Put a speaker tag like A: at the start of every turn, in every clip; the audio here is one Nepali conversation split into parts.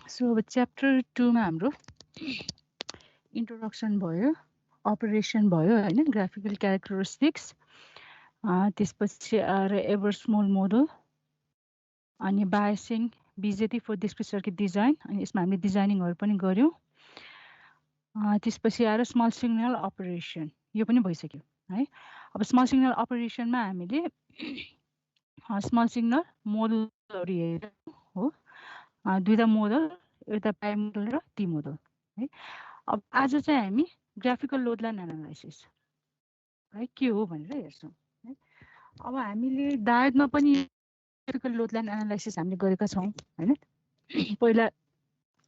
A: सो अब च्याप्टर 2 मा हाम्रो इन्ट्रोडक्सन भयो, अपरेसन भयो हैन, ग्राफिकल क्यारेक्टरिस्टिक्स, त्यसपछि आएर एभर स्मल मोडल, अनि बायसिङ, बिजेटी फर डिस्क्रिट सर्किट डिजाइन, अनि यसमा हामीले डिजाइनिङहरू पनि गर्यौँ। त्यसपछि आएर स्मल सिग्नल अपरेसन, यो पनि भइसक्यो है। अब स्मल सिग्नल अपरेसनमा हामीले स्मल सिग्नल मोडलहरू हेर्यौँ हो, दुईवटा मोडल, एउटा पाइ मोडल र टी मोडल है। अब आज चाहिँ हामी ग्राफिकल लोड लाइन एनालाइसिस है के हो भनेर हेर्छौँ है। अब हामीले डायटमा पनि ग्राफिकल लोड लाइन एनालाइसिस हामीले गरेका छौँ हैन। पहिला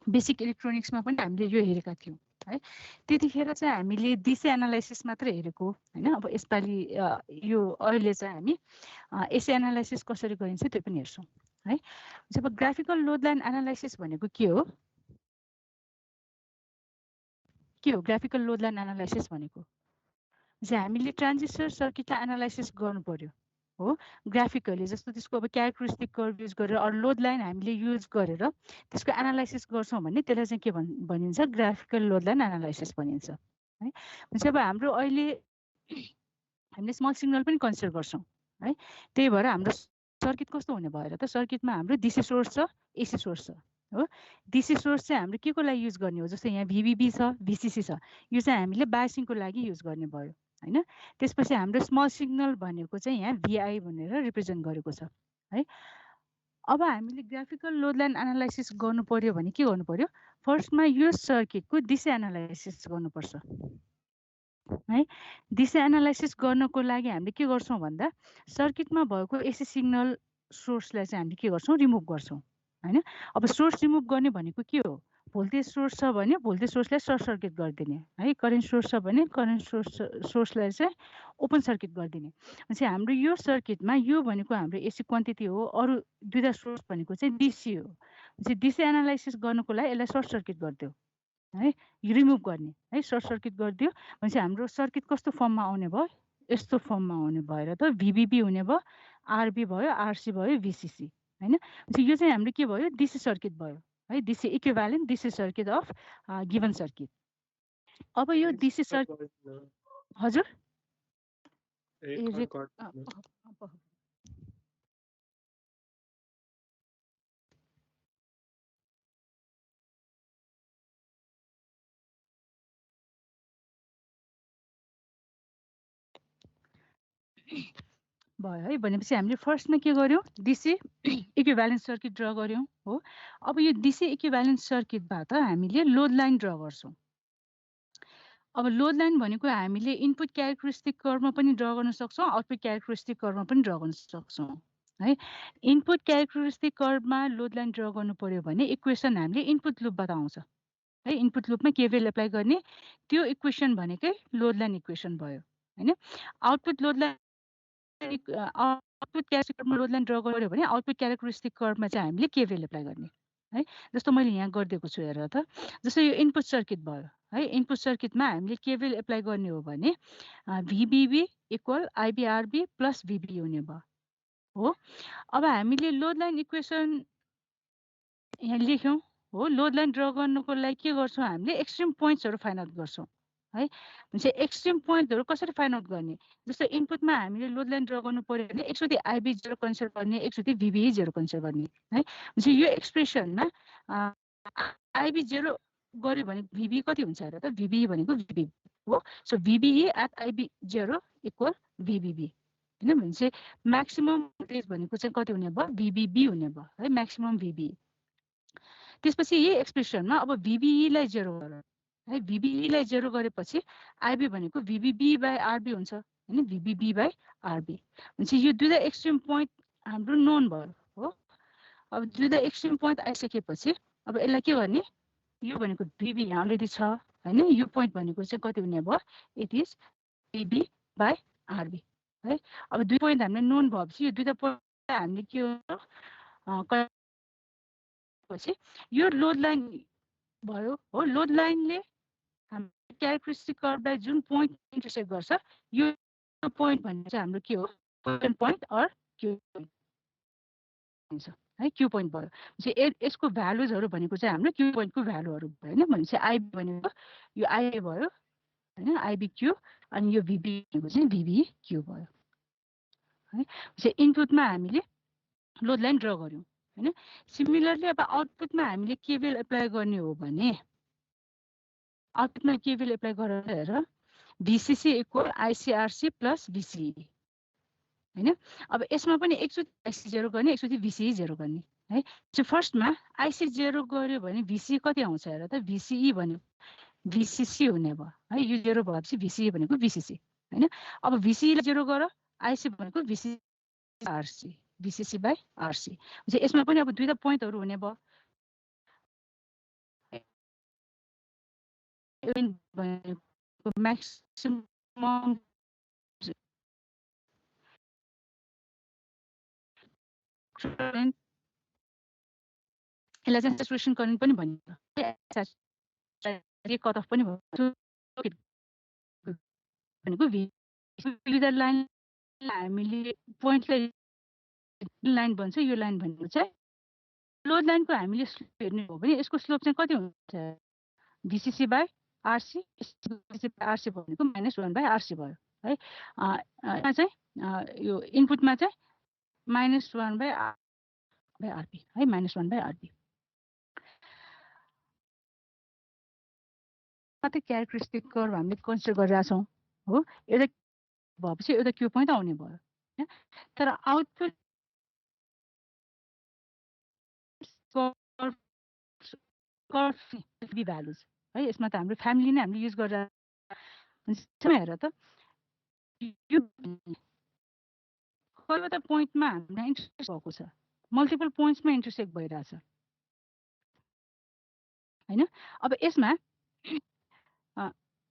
A: बेसिक इलेक्ट्रोनिक्समा पनि हामीले यो हेरेका थियौँ है। त्यतिखेर चाहिँ हामीले डिसी एनालाइसिस मात्र हेरेको हैन। अब यसपालि यो अहिले चाहिँ हामी एसी एनालाइसिस कसरी गरिन्छ त्यो पनि हेर्छौँ है। जब ग्राफिकल लोड लाइन एनालाइसिस भनेको के हो ग्राफिकल लोड लाइन एनालाइसिस भनेको चाहिँ हामीले ट्रान्जिस्टर सर्किटलाई एनालाइसिस गर्नु पर्यो हो ग्राफिकली। जस्तो त्यसको अब क्यारेक्टरिस्टिक कर्भ युज गरेर अरू लोड लाइन हामीले युज गरेर त्यसको एनालाइसिस गर्छौँ भने त्यसलाई चाहिँ के भनिन्छ, ग्राफिकल लोड लाइन एनालाइसिस भनिन्छ है। जब हाम्रो अहिले हामीले स्मल सिग्नल पनि कन्सिडर गर्छौँ है। त्यही भएर हाम्रो सर्किट कस्तो हुने भएर त सर्किटमा हाम्रो डिसी सोर्स छ, एसी सोर्स छ हो। डिसी सोर्स चाहिँ हाम्रो के को लागि युज गर्ने हो, जस्तो यहाँ भिबिबी छ, भिसिसी छ, यो चाहिँ हामीले बायसिङको लागि युज गर्ने भयो हैन। त्यसपछि हाम्रो स्मल सिग्नल भनेको चाहिँ यहाँ भिआई भनेर रिप्रेजेन्ट गरेको छ है। अब हामीले ग्राफिकल लोड लाइन एनालाइसिस गर्नु पर्यो भने के गर्नु पर्यो, फर्स्टमा यो सर्किटको डिसी एनालाइसिस गर्नुपर्छ है। डिसी एनालाइसिस गर्नको लागि हामीले के गर्छौँ भन्दा सर्किटमा भएको एसी सिग्नल सोर्सलाई चाहिँ हामीले के गर्छौँ, रिमुभ गर्छौँ हैन। अब सोर्स रिमुभ गर्ने भनेको के हो, भोल्टेज सोर्स छ भने भोल्टेज सोर्सलाई सर्ट सर्किट गरिदिने है, करेन्ट सोर्स छ भने करेन्ट सोर्सलाई चाहिँ ओपन सर्किट गरिदिने। चाहिँ हाम्रो यो सर्किटमा यो भनेको हाम्रो एसी क्वान्टिटी हो, अरू दुईवटा सोर्स भनेको चाहिँ डिसी हो। चाहिँ डिसी एनालाइसिस गर्नको लागि यसलाई सर्ट सर्किट गरिदियो है, रिमुभ गर्ने है, सर्ट सर्किट गरिदियो भने चाहिँ हाम्रो सर्किट कस्तो फर्ममा आउने भयो, यस्तो फर्ममा आउने भएर त भिबिबी हुने भयो, आरबी भयो, आरसी भयो, भिसिसी हैन। यो चाहिँ हाम्रो के भयो, डिसी सर्किट भयो है, DC equivalent DC circuit of given circuit. अब यो डिसी सर्किट हजुर भयो है। भनेपछि हामीले फर्स्टमा के गर्यौँ, डिसी इक्विभ्यालेन्ट सर्किट ड्र गर्यौँ हो। अब यो डिसी इक्विभ्यालेन्ट सर्किटबाट हामीले लोड लाइन ड्र गर्छौँ। अब लोड लाइन भनेको हामीले इनपुट क्यारेक्टरिस्टिक कर्भमा पनि ड्र गर्न सक्छौँ, आउटपुट क्यारेक्टरिस्टिक कर्भमा पनि ड्र गर्न सक्छौँ है। इनपुट क्यारेक्टरिस्टिक कर्भमा लोड लाइन ड्र गर्नु पर्यो भने इक्वेसन हामीले इनपुट लुपबाट आउँछ है। इनपुट लुपमा केभिएल एप्लाई गर्ने त्यो इक्वेसन भनेकै लोड लाइन इक्वेसन भयो हैन। Output load line output characteristic कर्भमा लोड लाइन ड्र गर्यो भने आउटपुट क्यारेक्टरिस्टिक कर्भमा चाहिँ हामीले केभिएल एप्लाई गर्ने है। जस्तो मैले यहाँ गरिदिएको छु हेर त, जस्तो यो इनपुट सर्किट भयो है। इनपुट सर्किटमा हामीले केभिएल एप्लाई गर्ने हो भने भिबिबी इक्वल आइबिआरबी प्लस भिबी हुने भयो हो। अब हामीले लोड लाइन इक्वेसन यहाँ लेख्यौँ हो। लोड लाइन ड्र गर्नुको लागि के गर्छौँ, हामीले एक्सट्रिम पोइन्ट्सहरू फाइन्ड आउट गर्छौँ है। भने एक्सट्रिम पोइन्टहरू कसरी फाइन्ड आउट गर्ने, जस्तो इनपुटमा हामीले लोड लाइन ड्र गर्नु पर्यो भने एकचोटि आइबी जेरो कन्सिडर गर्ने, एकचोटि भिबिई जेरो कन्सिडर गर्ने है। भने यो एक्सप्रेसनमा आइबी जेरो गऱ्यो भने भिबी कति हुन्छ र त, भिबिई भनेको भिबी हो। So VBE at IB zero equal VBB हैन। भने चाहिँ म्याक्सिमम भोल्टेज भनेको चाहिँ कति हुने भयो, भिबिबी हुने भयो है, म्याक्सिमम भिबिई। त्यसपछि यही एक्सप्रेसनमा अब भिबिईलाई जेरो गर है, भिबिईलाई जेरो गरेपछि आइबी भनेको भिबिबी बाई आरबी हुन्छ हैन, भिबिबी बाई आरबी। भने यो दुईटा एक्सट्रिम पोइन्ट हाम्रो नोन भयो हो। अब दुईटा एक्सट्रिम पोइन्ट आइसकेपछि अब यसलाई के गर्ने, यो भनेको भिबी यहाँ अलरेडी छ हैन, यो पोइन्ट भनेको चाहिँ कति हुने भयो, it is VB by RB है। अब दुई पोइन्ट हामीले नोन भएपछि यो दुईटा पोइन्ट हामीले के हो, पछि यो लोड लाइन भयो हो। लोड लाइनले हाम्रो क्यारेक्टरिस्टिक कर्भलाई जुन पोइन्ट इन्टरसेक्ट गर्छ यो पोइन्ट भन्ने चाहिँ हाम्रो के हो, पोजिसन पोइन्ट अर क्यु हुन्छ है क्यू पोइन्ट भयो यसको भ्यालुजहरू भनेको चाहिँ हाम्रो क्यू पोइन्टको भ्यालुहरू भयो हैन भनेपछि आइबी भनेको यो आइए भयो हैन आइबी क्यू अनि यो भिबी भनेको चाहिँ भिबी क्यू भयो है चाहिँ इनपुटमा हामीले लोड लाइन ड्र गर्यौं हैन सिमिलरली अब आउटपुटमा हामीले केबीएल एप्लाई गर्ने हो भने आउटपुटमा केबीएल एप्लाई गरेर हेर VCC equal ICRC plus VCE हैन अब यसमा पनि एकचोटी IC 0 गर्ने एकचोटी VCE 0 गर्ने है सो फर्स्टमा IC 0 गर्यो भने VCE कति आउँछ हेर त VCE भनेको VCC हुने भयो है यो 0 भएपछि VCE भनेको VCC हैन अब VCE लाई 0 गर IC भनेको VCC VCC by RC यसमा पनि अब दुईटा पोइन्टहरु हुने भयो भनेको म्याक्सिमम यसलाई चाहिँ स्याचुरेसन करेन्ट पनि भनिन्छ कट अफ पनि भनेको लिडर लाइन हामीले पोइन्टलाई लाइन भन्छ यो लाइन भनेको चाहिँ लोड लाइनको हामीले स्लोप हेर्ने हो भने यसको स्लोप चाहिँ कति हुन्छ VCC by RC RC भनेको -1 by RC भयो है यहाँ चाहिँ यो इनपुटमा चाहिँ -1 by RP है -1 by RP कति क्यारेक्टरिस्टिक कर्भ हामीले कन्सिडर गरिरहेका छौं हो एउटा भएपछि एउटा क्यू पोइन्ट आउने भयो तर आउटपुट कर्भ भ्यालुज है यसमा त हाम्रो फ्यामिली नै हामीले युज गरेर हेर त यो कतिवटा पोइन्टमा हामीलाई इन्ट्रेस्ट भएको छ मल्टिपल पोइन्ट्समा इन्टरसेक्ट भइरहेछ हैन अब यसमा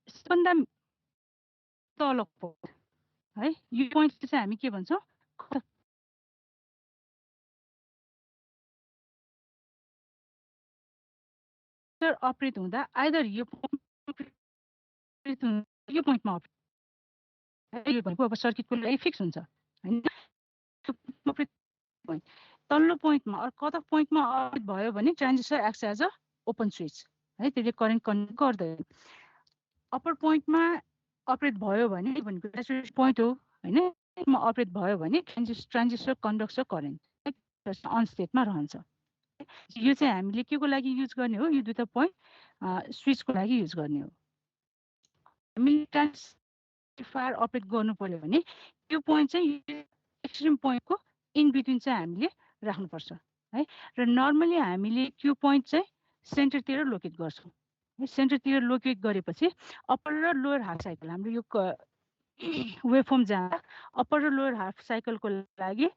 A: सबभन्दा तलको है यो पोइन्ट चाहिँ हामी के भन्छौं अपरेट हुँदा आइदर यो पोइन्टमा यो भनेको अब सर्किटको लागि फिक्स हुन्छ हैन तल्लो पोइन्टमा अर कट अफ पोइन्टमा अपरेट भयो भने transistor acts as a open switch है त्यसले करेन्ट कन्डक्ट गर्दैन अप्पर पोइन्टमा अपरेट भयो भने भनेको स्याचुरेसन पोइन्ट हो हैन यसमा अपरेट भयो भने ट्रान्जिस्टर कन्डक्ट्स करेन्ट अन स्टेटमा रहन्छ यो चाहिँ हामीले केको लागि युज गर्ने हो यो दुईटा पोइन्ट स्विचको लागि युज गर्ने हो हामीले ट्रान्सफायर अपरेट गर्नु पर्यो भने यो पोइन्ट चाहिँ एक्सट्रिम पोइन्टको इन बिट्विन चाहिँ हामीले राख्नुपर्छ है र नर्मली हामीले क्यू पोइन्ट चाहिँ सेन्टरतिर लोकेट गर्छौं सेन्टरतिर लोकेट गरेपछि अप्पर र लोयर हाफ साइकल हाम्रो यो वेभफर्म जहाँ अप्पर र लोयर हाफ साइकलको लागि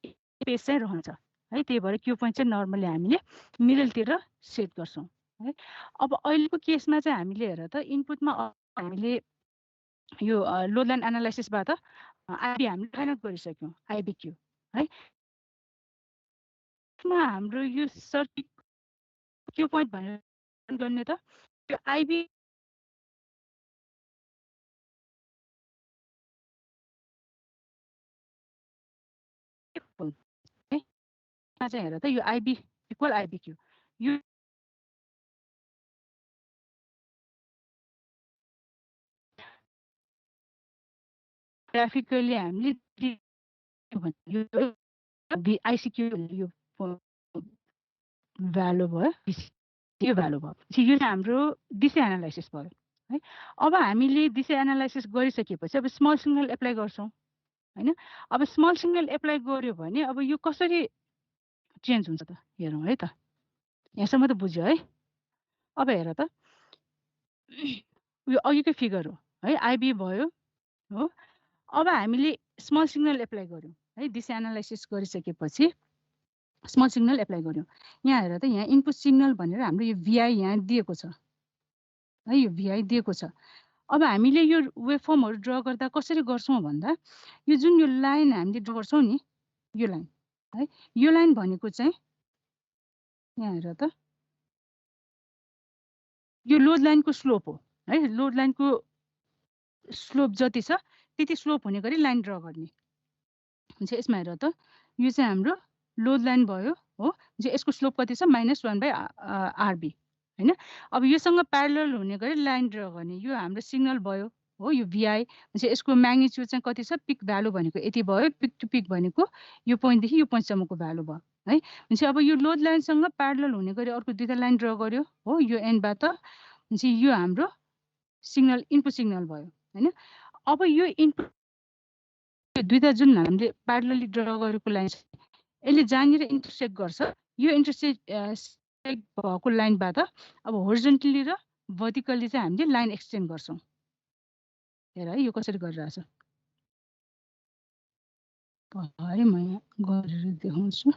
A: स्पेस चाहिँ रहन्छ है त्यही भएर क्यू पोइन्ट चाहिँ नर्मली हामीले मिडलतिर सेट गर्छौं है अब अहिलेको केसमा चाहिँ हामीले हेर त इनपुटमा हामीले यो लोड लाइन एनालाइसिसबाट आइबी हामीले फाइन्ड आउट गरिसक्यौं आइबी क्यू है हाम्रो यो सर्किट क्यू पोइन्ट भनेर गर्ने त यो आइबी चाहिँ हेर त यो आइबी इक्वल आइबी क्यू यो ग्राफिकली हामीले यो आइसीक्यू यो भ्यालु भयो यो भ्यालु भयो यो चाहिँ हाम्रो डिसी एनालाइसिस भयो है अब हामीले डिसी एनालाइसिस गरिसकेपछि अब स्मल सिग्नल एप्लाई गर्छौं हैन अब स्मल सिग्नल एप्लाई गर्यो भने अब यो कसरी चेन्ज हुन्छ त हेरौं है त यहाँसम्म त बुझ्यो है अब हेर त यो अघिको फिगर हो है आइबी भयो हो अब हामीले स्मल सिग्नल एप्लाई गर्यौं है डिसी एनालाइसिस गरिसकेपछि स्मल सिग्नल एप्लाई गर्यौं यहाँ हेर त यहाँ इनपुट सिग्नल भनेर हाम्रो यो VI यहाँ दिएको छ है यो VI दिएको छ अब हामीले यो वेभफर्महरु ड्रा गर्दा कसरी गर्छौं भन्दा यो जुन यो लाइन हामीले ड्रा गर्छौं नि यो लाइन है यो लाइन भनेको चाहिँ यहाँ हेर त यो लोड लाइनको स्लोप हो है लोड लाइनको स्लोप जति छ त्यति स्लोप हुने गरी लाइन ड्रा गर्ने हुन्छ यसमा हेर त यो चाहिँ हाम्रो लोड लाइन भयो हो, जे यसको स्लोप कति छ -1/RB हैन। अब योसँग प्यारलल हुने गरी लाइन ड्र गर्ने, यो हाम्रो सिग्नल भयो हो, यो VI चाहिँ यसको म्याग्निट्युड चाहिँ कति छ, पिक भ्यालु भनेको यति भयो, पिक टु पिक भनेको यो पोइन्टदेखि यो पोइन्टसम्मको भ्यालु भयो है। भनेपछि अब यो लोड लाइनसँग प्यारलल हुने गरी अर्को दुईटा लाइन ड्र गर्यो हो, यो एन्डबाट भनेपछि यो हाम्रो सिग्नल इनपुट सिग्नल भयो हैन। अब यो इनपुट दुईटा जुन हामीले प्यारलली ड्र गरेको लाइन यसले जहाँनिर इन्टरसेक्ट गर्छ, यो इन्टरसेक्ट भएको लाइनबाट अब होरिजोन्टली र भर्टिकली चाहिँ हामीले लाइन एक्सटेन्ड गर्छौँ। हेर है यो कसरी गरिरहेछ है, म यहाँ गरेर देखाउँछु।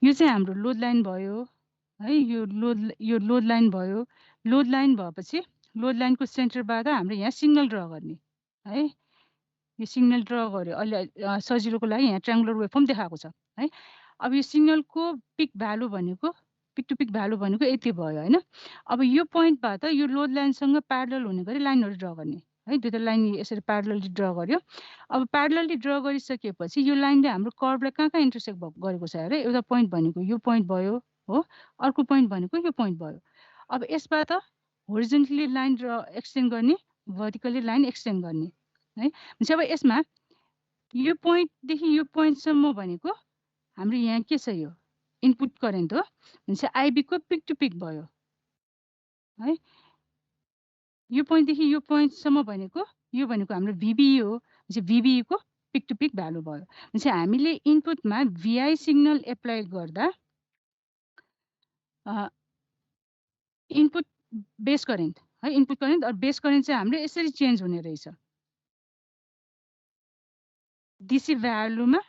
A: यो चाहिँ हाम्रो लोड लाइन भयो है, यो लोड लाइन भयो। लोड लाइन भएपछि लोड लाइनको सेन्टरबाट हाम्रो यहाँ सिग्नल ड्र गर्ने है, यो सिग्नल ड्र गर्यो। अहिले सजिलोको लागि यहाँ ट्रायङ्गुलर वेभफर्म देखाएको छ है। अब यो सिग्नलको पिक भ्यालु भनेको पिक टु पिक भ्यालु भनेको यति भयो हैन। अब यो पोइन्टबाट यो लोड लाइनसँग प्यारलल हुने गरी लाइनहरु ड्र गर्ने है, दुईटा लाइन यसरी प्यारलली ड्र गर्यो। अब प्यारलली ड्र गरिसकेपछि यो लाइनले हाम्रो कर्भलाई कहाँ इन्टरसेक्ट गरेको छ अरे, एउटा पोइन्ट भनेको यो पोइन्ट भयो हो, अर्को पोइन्ट भनेको यो पोइन्ट भयो। अब यसबाट होरिजोन्टली लाइन ड्र एक्सटेन्ड गर्ने, भर्टिकली लाइन एक्सटेन्ड गर्ने है। भनेपछि अब यसमा यो पोइन्टदेखि यो पोइन्टसम्म भनेको हाम्रो यहाँ के छ, यो इनपुट करेन्ट हो। भनेपछि आइबी को पिक टु पिक भयो है। यो पोइन्टदेखि यो पोइन्टसम्म भनेको यो भनेको हाम्रो VBE हो। भनेपछि VBE को पिक टु पिक भ्यालु भयो। भनेपछि हामीले इनपुटमा VI सिग्नल एप्लाई गर्दा इनपुट बेस करेन्ट है, इनपुट करेन्ट और बेस करेन्ट चाहिँ हाम्रो यसरी चेन्ज हुने रहेछ। DC भ्यालुमा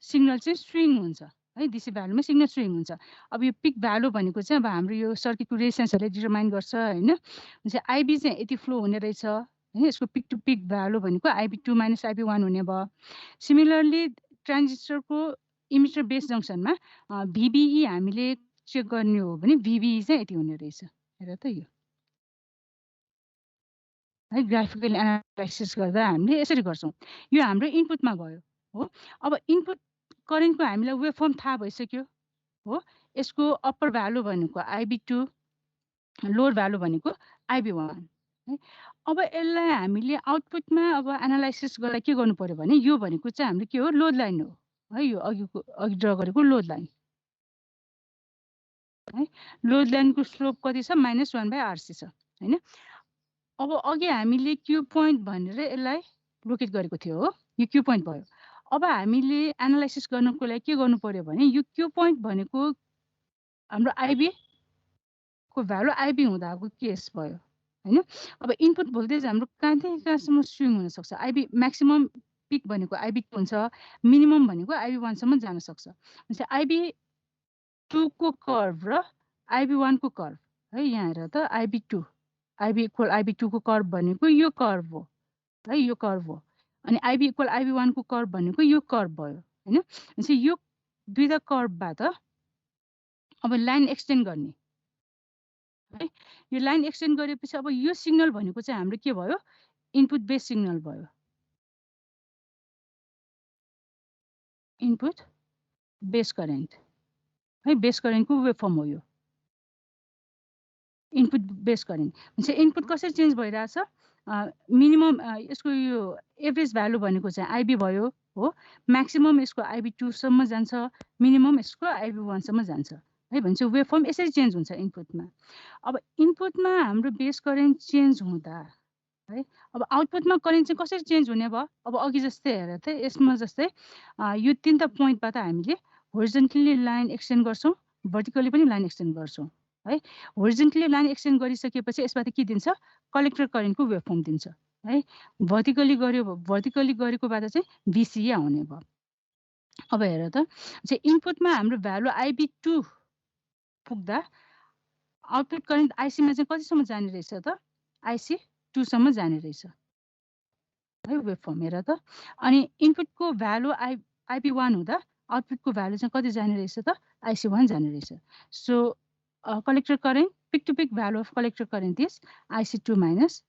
A: सिग्नल चाहिँ स्विङ हुन्छ है, DC भ्यालुमा सिग्नल स्विङ हुन्छ। अब यो पिक भ्यालु भनेको चाहिँ अब हाम्रो यो सर्किटको रेजिस्टेन्सहरूले डिटरमाइन गर्छ हैन। भनेपछि आइबी चाहिँ यति फ्लो हुने रहेछ हैन, यसको पिक टु पिक भ्यालु भनेको IB2 - IB1 हुने भयो। सिमिलरली ट्रान्जिस्टरको इमिटर बेस जङ्सनमा VBE हामीले चेक गर्ने हो भने VBE चाहिँ यति हुने रहेछ। हेर त यो है, ग्राफिकल एनालाइसिस गर्दा हामीले यसरी गर्छौँ। यो हाम्रो इनपुटमा भयो हो। अब इनपुट करेन्टको हामीलाई वेभ फर्म थाहा भइसक्यो हो। यसको अप्पर भ्यालु भनेको IB2, लोड भ्यालु भनेको IB1 है। अब यसलाई हामीले आउटपुटमा अब एनालाइसिस गर्दा के गर्नु पर्यो भने यो भनेको चाहिँ हाम्रो के हो, लोड लाइन हो है। यो अघि ड्र गरेको लोड लाइन है। लोड लाइनको स्लोप कति छ, -1/RC छ हैन। अब अघि हामीले क्यू पोइन्ट भनेर यसलाई लोकेट गरेको थियो हो, यो क्यू पोइन्ट भयो। अब हामीले एनालाइसिस गर्नको लागि के गर्नु पर्यो भने यो क्यू पोइन्ट भनेको हाम्रो आइबी को भ्यालु आइबी हुँदाको केस भयो हैन। अब इनपुट भोल्टेज हाम्रो कहाँदेखि कहाँसम्म स्विङ हुन सक्छ, आइबी म्याक्सिमम पिक भनेको IB2 हुन्छ, मिनिमम भनेको IB1 सम्म जान सक्छ। भनेपछि IB2 को कर्भ र IB1 को कर्भ है, यहाँ हेर त IB2 IB इक्वल IB2 को कर्भ भनेको यो कर्भ हो है, यो कर्भ हो। अनि IB इक्वल IB1 को कर्भ भनेको यो कर्भ भयो हैन। भनेपछि यो दुईटा कर्भबाट अब लाइन एक्सटेन्ड गर्ने है। यो लाइन एक्सटेन्ड गरेपछि अब यो सिग्नल भनेको चाहिँ हाम्रो के भयो, इनपुट बेस सिग्नल भयो। इनपुट बेस करेन्ट है, बेस करेन्टको वेभ फर्म हो यो इनपुट बेस करेन्ट। भनेपछि इनपुट कसरी चेन्ज भइरहेछ, मिनिमम यसको यो एभरेज भ्यालु भनेको चाहिँ IB भयो हो, म्याक्सिमम यसको IB2 सम्म जान्छ, मिनिमम यसको IB1 सम्म जान्छ है। भनेपछि वेभ फर्म यसरी चेन्ज हुन्छ इनपुटमा। अब इनपुटमा हाम्रो बेस करेन्ट चेन्ज हुँदा है, अब आउटपुटमा करेन्ट चाहिँ कसरी चेन्ज हुने भयो। अब अघि जस्तै हेर त, यसमा जस्तै यो तीनटा पोइन्टबाट हामीले होरिजोन्टली लाइन एक्सटेन्ड गर्छौँ, भर्टिकली पनि लाइन एक्सटेन्ड गर्छौँ है। होरिजोन्टली लाइन एक्सटेन्ड गरिसकेपछि यसबाट के दिन्छ, कलेक्टर करेन्टको वेभ फर्म दिन्छ है। भर्टिकली गरेकोबाट चाहिँ VCE आउने भयो। अब हेर त, चाहिँ इनपुटमा हाम्रो भ्यालु IB2 पुग्दा आउटपुट करेन्ट IC मा चाहिँ कतिसम्म जाने रहेछ त, IC2 सम्म जाने रहेछ है, वेभ फर्म हेर त। अनि इनपुटको भ्यालु IB1 हुँदा आउटपुटको भ्यालु चाहिँ कति जाने रहेछ त, IC1 जाने रहेछ। So collector current, peak to peak value of collector current is IC2 minus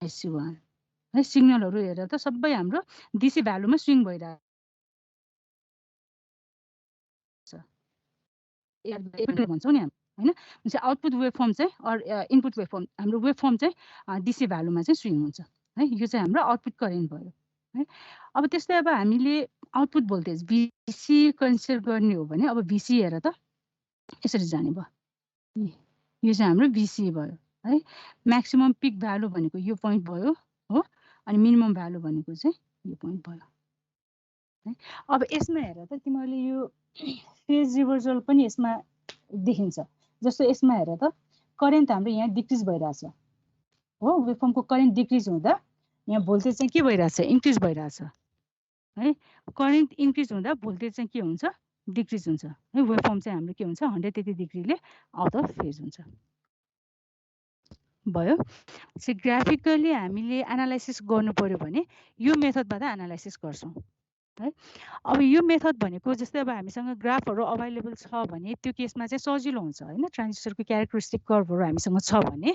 A: IC1 है। सिग्नलहरु हेरेर त सबै हाम्रो DC भ्यालुमा स्विङ भइरहेको भन्छौँ नि हामी, होइन? चाहिँ आउटपुट वेभफर्म चाहिँ इनपुट वेभफर्म, हाम्रो वेभफर्म चाहिँ डिसी भ्यालुमा चाहिँ स्विङ हुन्छ है। यो चाहिँ हाम्रो आउटपुट करेन्ट भयो है। अब त्यस्तै अब हामीले आउटपुट भोल्टेज भिसी कन्सिडर गर्ने हो भने अब भिसी हेर त यसरी जाने भयो। यो चाहिँ हाम्रो भिसी भयो है। म्याक्सिमम पिक भ्यालु भनेको यो पोइन्ट भयो हो, अनि मिनिमम भ्यालु भनेको चाहिँ यो पोइन्ट भयो है। अब यसमा हेर त तिमीहरूले यो फेज रिभर्सल पनि यसमा देखिन्छ। जस्तो यसमा हेर त करेन्ट हाम्रो यहाँ डिक्रिज भइरहेछ हो, वेभफर्मको करेन्ट डिक्रिज हुँदा यहाँ भोल्टेज चाहिँ के भइरहेछ, इन्क्रिज भइरहेछ है। करेन्ट इन्क्रिज हुँदा भोल्टेज चाहिँ के हुन्छ, डिक्रिज हुन्छ है। वेभफर्म चाहिँ हाम्रो के हुन्छ, 180 डिग्रीले आउट अफ फेज हुन्छ भयो। चाहिँ ग्राफिकली हामीले एनालाइसिस गर्नु पर्यो भने यो मेथडबाट एनालाइसिस गर्छौँ है। अब यो मेथड भनेको जस्तै अब हामीसँग ग्राफहरू अभाइलेबल छ भने त्यो केसमा चाहिँ सजिलो हुन्छ होइन। ट्रान्जिस्टरको क्यारेक्टरिस्टिक कर्भहरू हामीसँग छ भने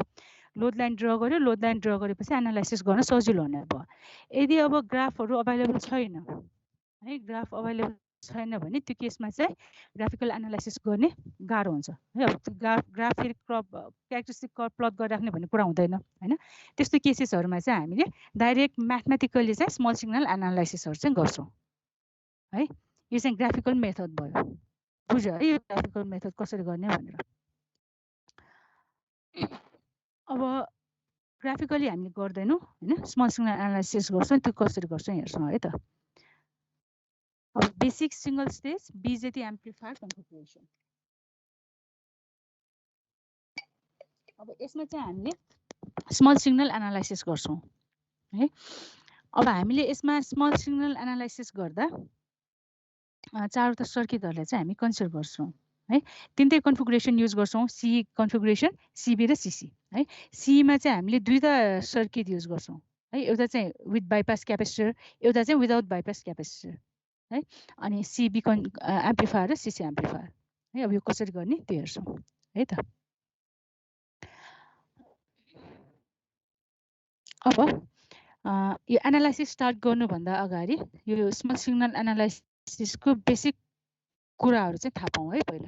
A: लोड लाइन ड्र गर्यो, लोड लाइन ड्र गरेपछि एनालाइसिस गर्न सजिलो हुने भयो। यदि अब ग्राफहरू अभाइलेबल छैन है, ग्राफ अभाइलेबल छैन भने त्यो केसमा चाहिँ ग्राफिकल एनालाइसिस गर्ने गाह्रो हुन्छ है। अब ग्राफ फेरि क्यारेक्टरिस्टिक कर्भ प्लट गरिराख्ने भन्ने कुरा हुँदैन होइन। त्यस्तो केसेसहरूमा चाहिँ हामीले डाइरेक्ट म्याथमेटिकली चाहिँ स्मल सिग्नल एनालाइसिसहरू चाहिँ गर्छौँ है। यो चाहिँ ग्राफिकल मेथड भयो, बुझ्यो है। यो ग्राफिकल मेथड कसरी गर्ने भनेर। अब ग्राफिकली हामीले गर्दैनौँ होइन, स्मल सिग्नल एनालाइसिस गर्छौँ। त्यो कसरी गर्छौँ हेर्छौँ है त। अब basic single stage BJT amplifier configuration. अब यसमा चाहिँ हामीले स्मल सिग्नल एनालाइसिस गर्छौँ है। अब हामीले यसमा स्मल सिग्नल एनालाइसिस गर्दा चारवटा सर्किटहरूलाई चाहिँ हामी कन्सिडर गर्छौँ है। तिनटै कन्फिगरेसन युज गर्छौँ, सी कन्फिगरेसन, सीबी र सीसी है। सीमा चाहिँ हामीले दुईवटा सर्किट युज गर्छौँ है। एउटा चाहिँ विथ बाइपास क्यापेसिटर, एउटा चाहिँ विदाउट बाइपास क्यापेसिटर है। अनि सीबी एम्प्लिफायर र सीसी एम्प्लिफायर है। अब यो कसरी गर्ने त्यो हेर्छौँ है त। अब यो एनालाइसिस स्टार्ट गर्नुभन्दा अगाडि यो स्मल सिग्नल एनालाइसिसको बेसिक कुराहरू चाहिँ थाहा पाऊँ है पहिला।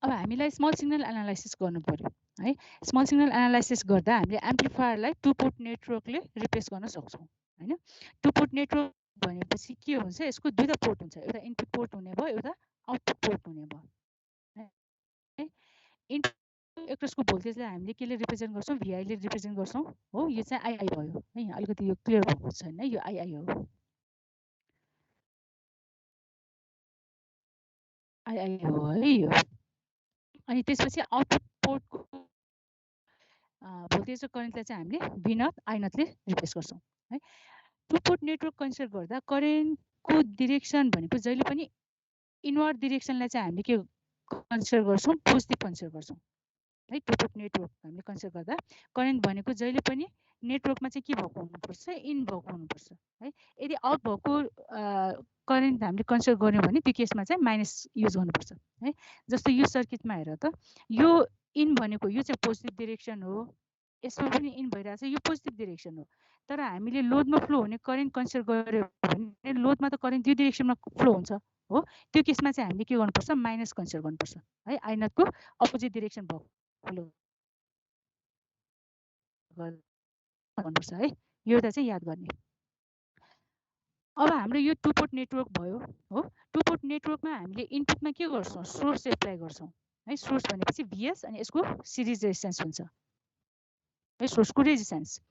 A: अब हामीलाई स्मल सिग्नल एनालाइसिस गर्नु पर्यो है। स्मल सिग्नल एनालाइसिस गर्दा हामीले एम्प्लिफायरलाई 2 पोर्ट नेटवर्कले रिप्लेस गर्न सक्छौँ होइन। 2 पोर्ट नेटवर्क भनेपछि के हुन्छ, यसको दुईवटा पोर्ट हुन्छ, एउटा इनपुट पोर्ट हुने भयो, एउटा आउटपुट पोर्ट हुने भयो है। इनपुट एक्ट्रेसको भोल्टेजलाई हामीले केले रिप्रेजेन्ट गर्छौँ, भिआईले रिप्रेजेन्ट गर्छौँ हो। यो चाहिँ आइआई भयो है। यहाँ अलिकति यो क्लियर भएको छैन, यो आइआई हो, आइआई हो है यो। अनि त्यसपछि आउटपुट पोर्टको भोल्टेज र करेन्टलाई चाहिँ हामीले भी नट आई नटले रिप्लेस गर्छौँ है। 2 पोर्ट नेटवर्क कन्सिडर गर्दा करेन्टको डिरेक्सन भनेको जहिले पनि इनवर्ड डिरेक्सनलाई चाहिँ हामीले के कन्सिडर गर्छौँ, पोजिटिभ कन्सिडर गर्छौँ है। 2 पोर्ट नेटवर्क हामीले कन्सिडर गर्दा करेन्ट भनेको जहिले पनि नेटवर्कमा चाहिँ के भएको हुनुपर्छ, इन भएको हुनुपर्छ है। यदि आउट भएको करेन्ट हामीले कन्सिडर गऱ्यौँ भने त्यो केसमा चाहिँ माइनस युज गर्नुपर्छ है। जस्तो यो सर्किटमा हेर त, यो इन भनेको यो चाहिँ पोजिटिभ डिरेक्सन हो, यसमा पनि इन भइरहेछ, यो पोजिटिभ डिरेक्सन हो। तर हामीले लोडमा फ्लो हुने करेन्ट कन्सिडर गऱ्यौँ भने लोडमा त करेन्ट त्यो डिरेक्सनमा फ्लो हुन्छ हो। त्यो केसमा चाहिँ हामीले के गर्नुपर्छ, माइनस कन्सिडर गर्नुपर्छ है। आई नटको अपोजिट डिरेक्सन भएको गर्नुपर्छ है। यो एउटा चाहिँ याद गर्ने। अब हाम्रो यो 2 पोर्ट नेटवर्क भयो हो। 2 पोर्ट नेटवर्कमा हामीले इनपुटमा के गर्छौँ, सोर्स एप्लाई गर्छौँ है। सोर्स भनेपछि भिएस अनि यसको सिरिज रेजिस्टेन्स हुन्छ है, सोर्सको रेजिस्टेन्स।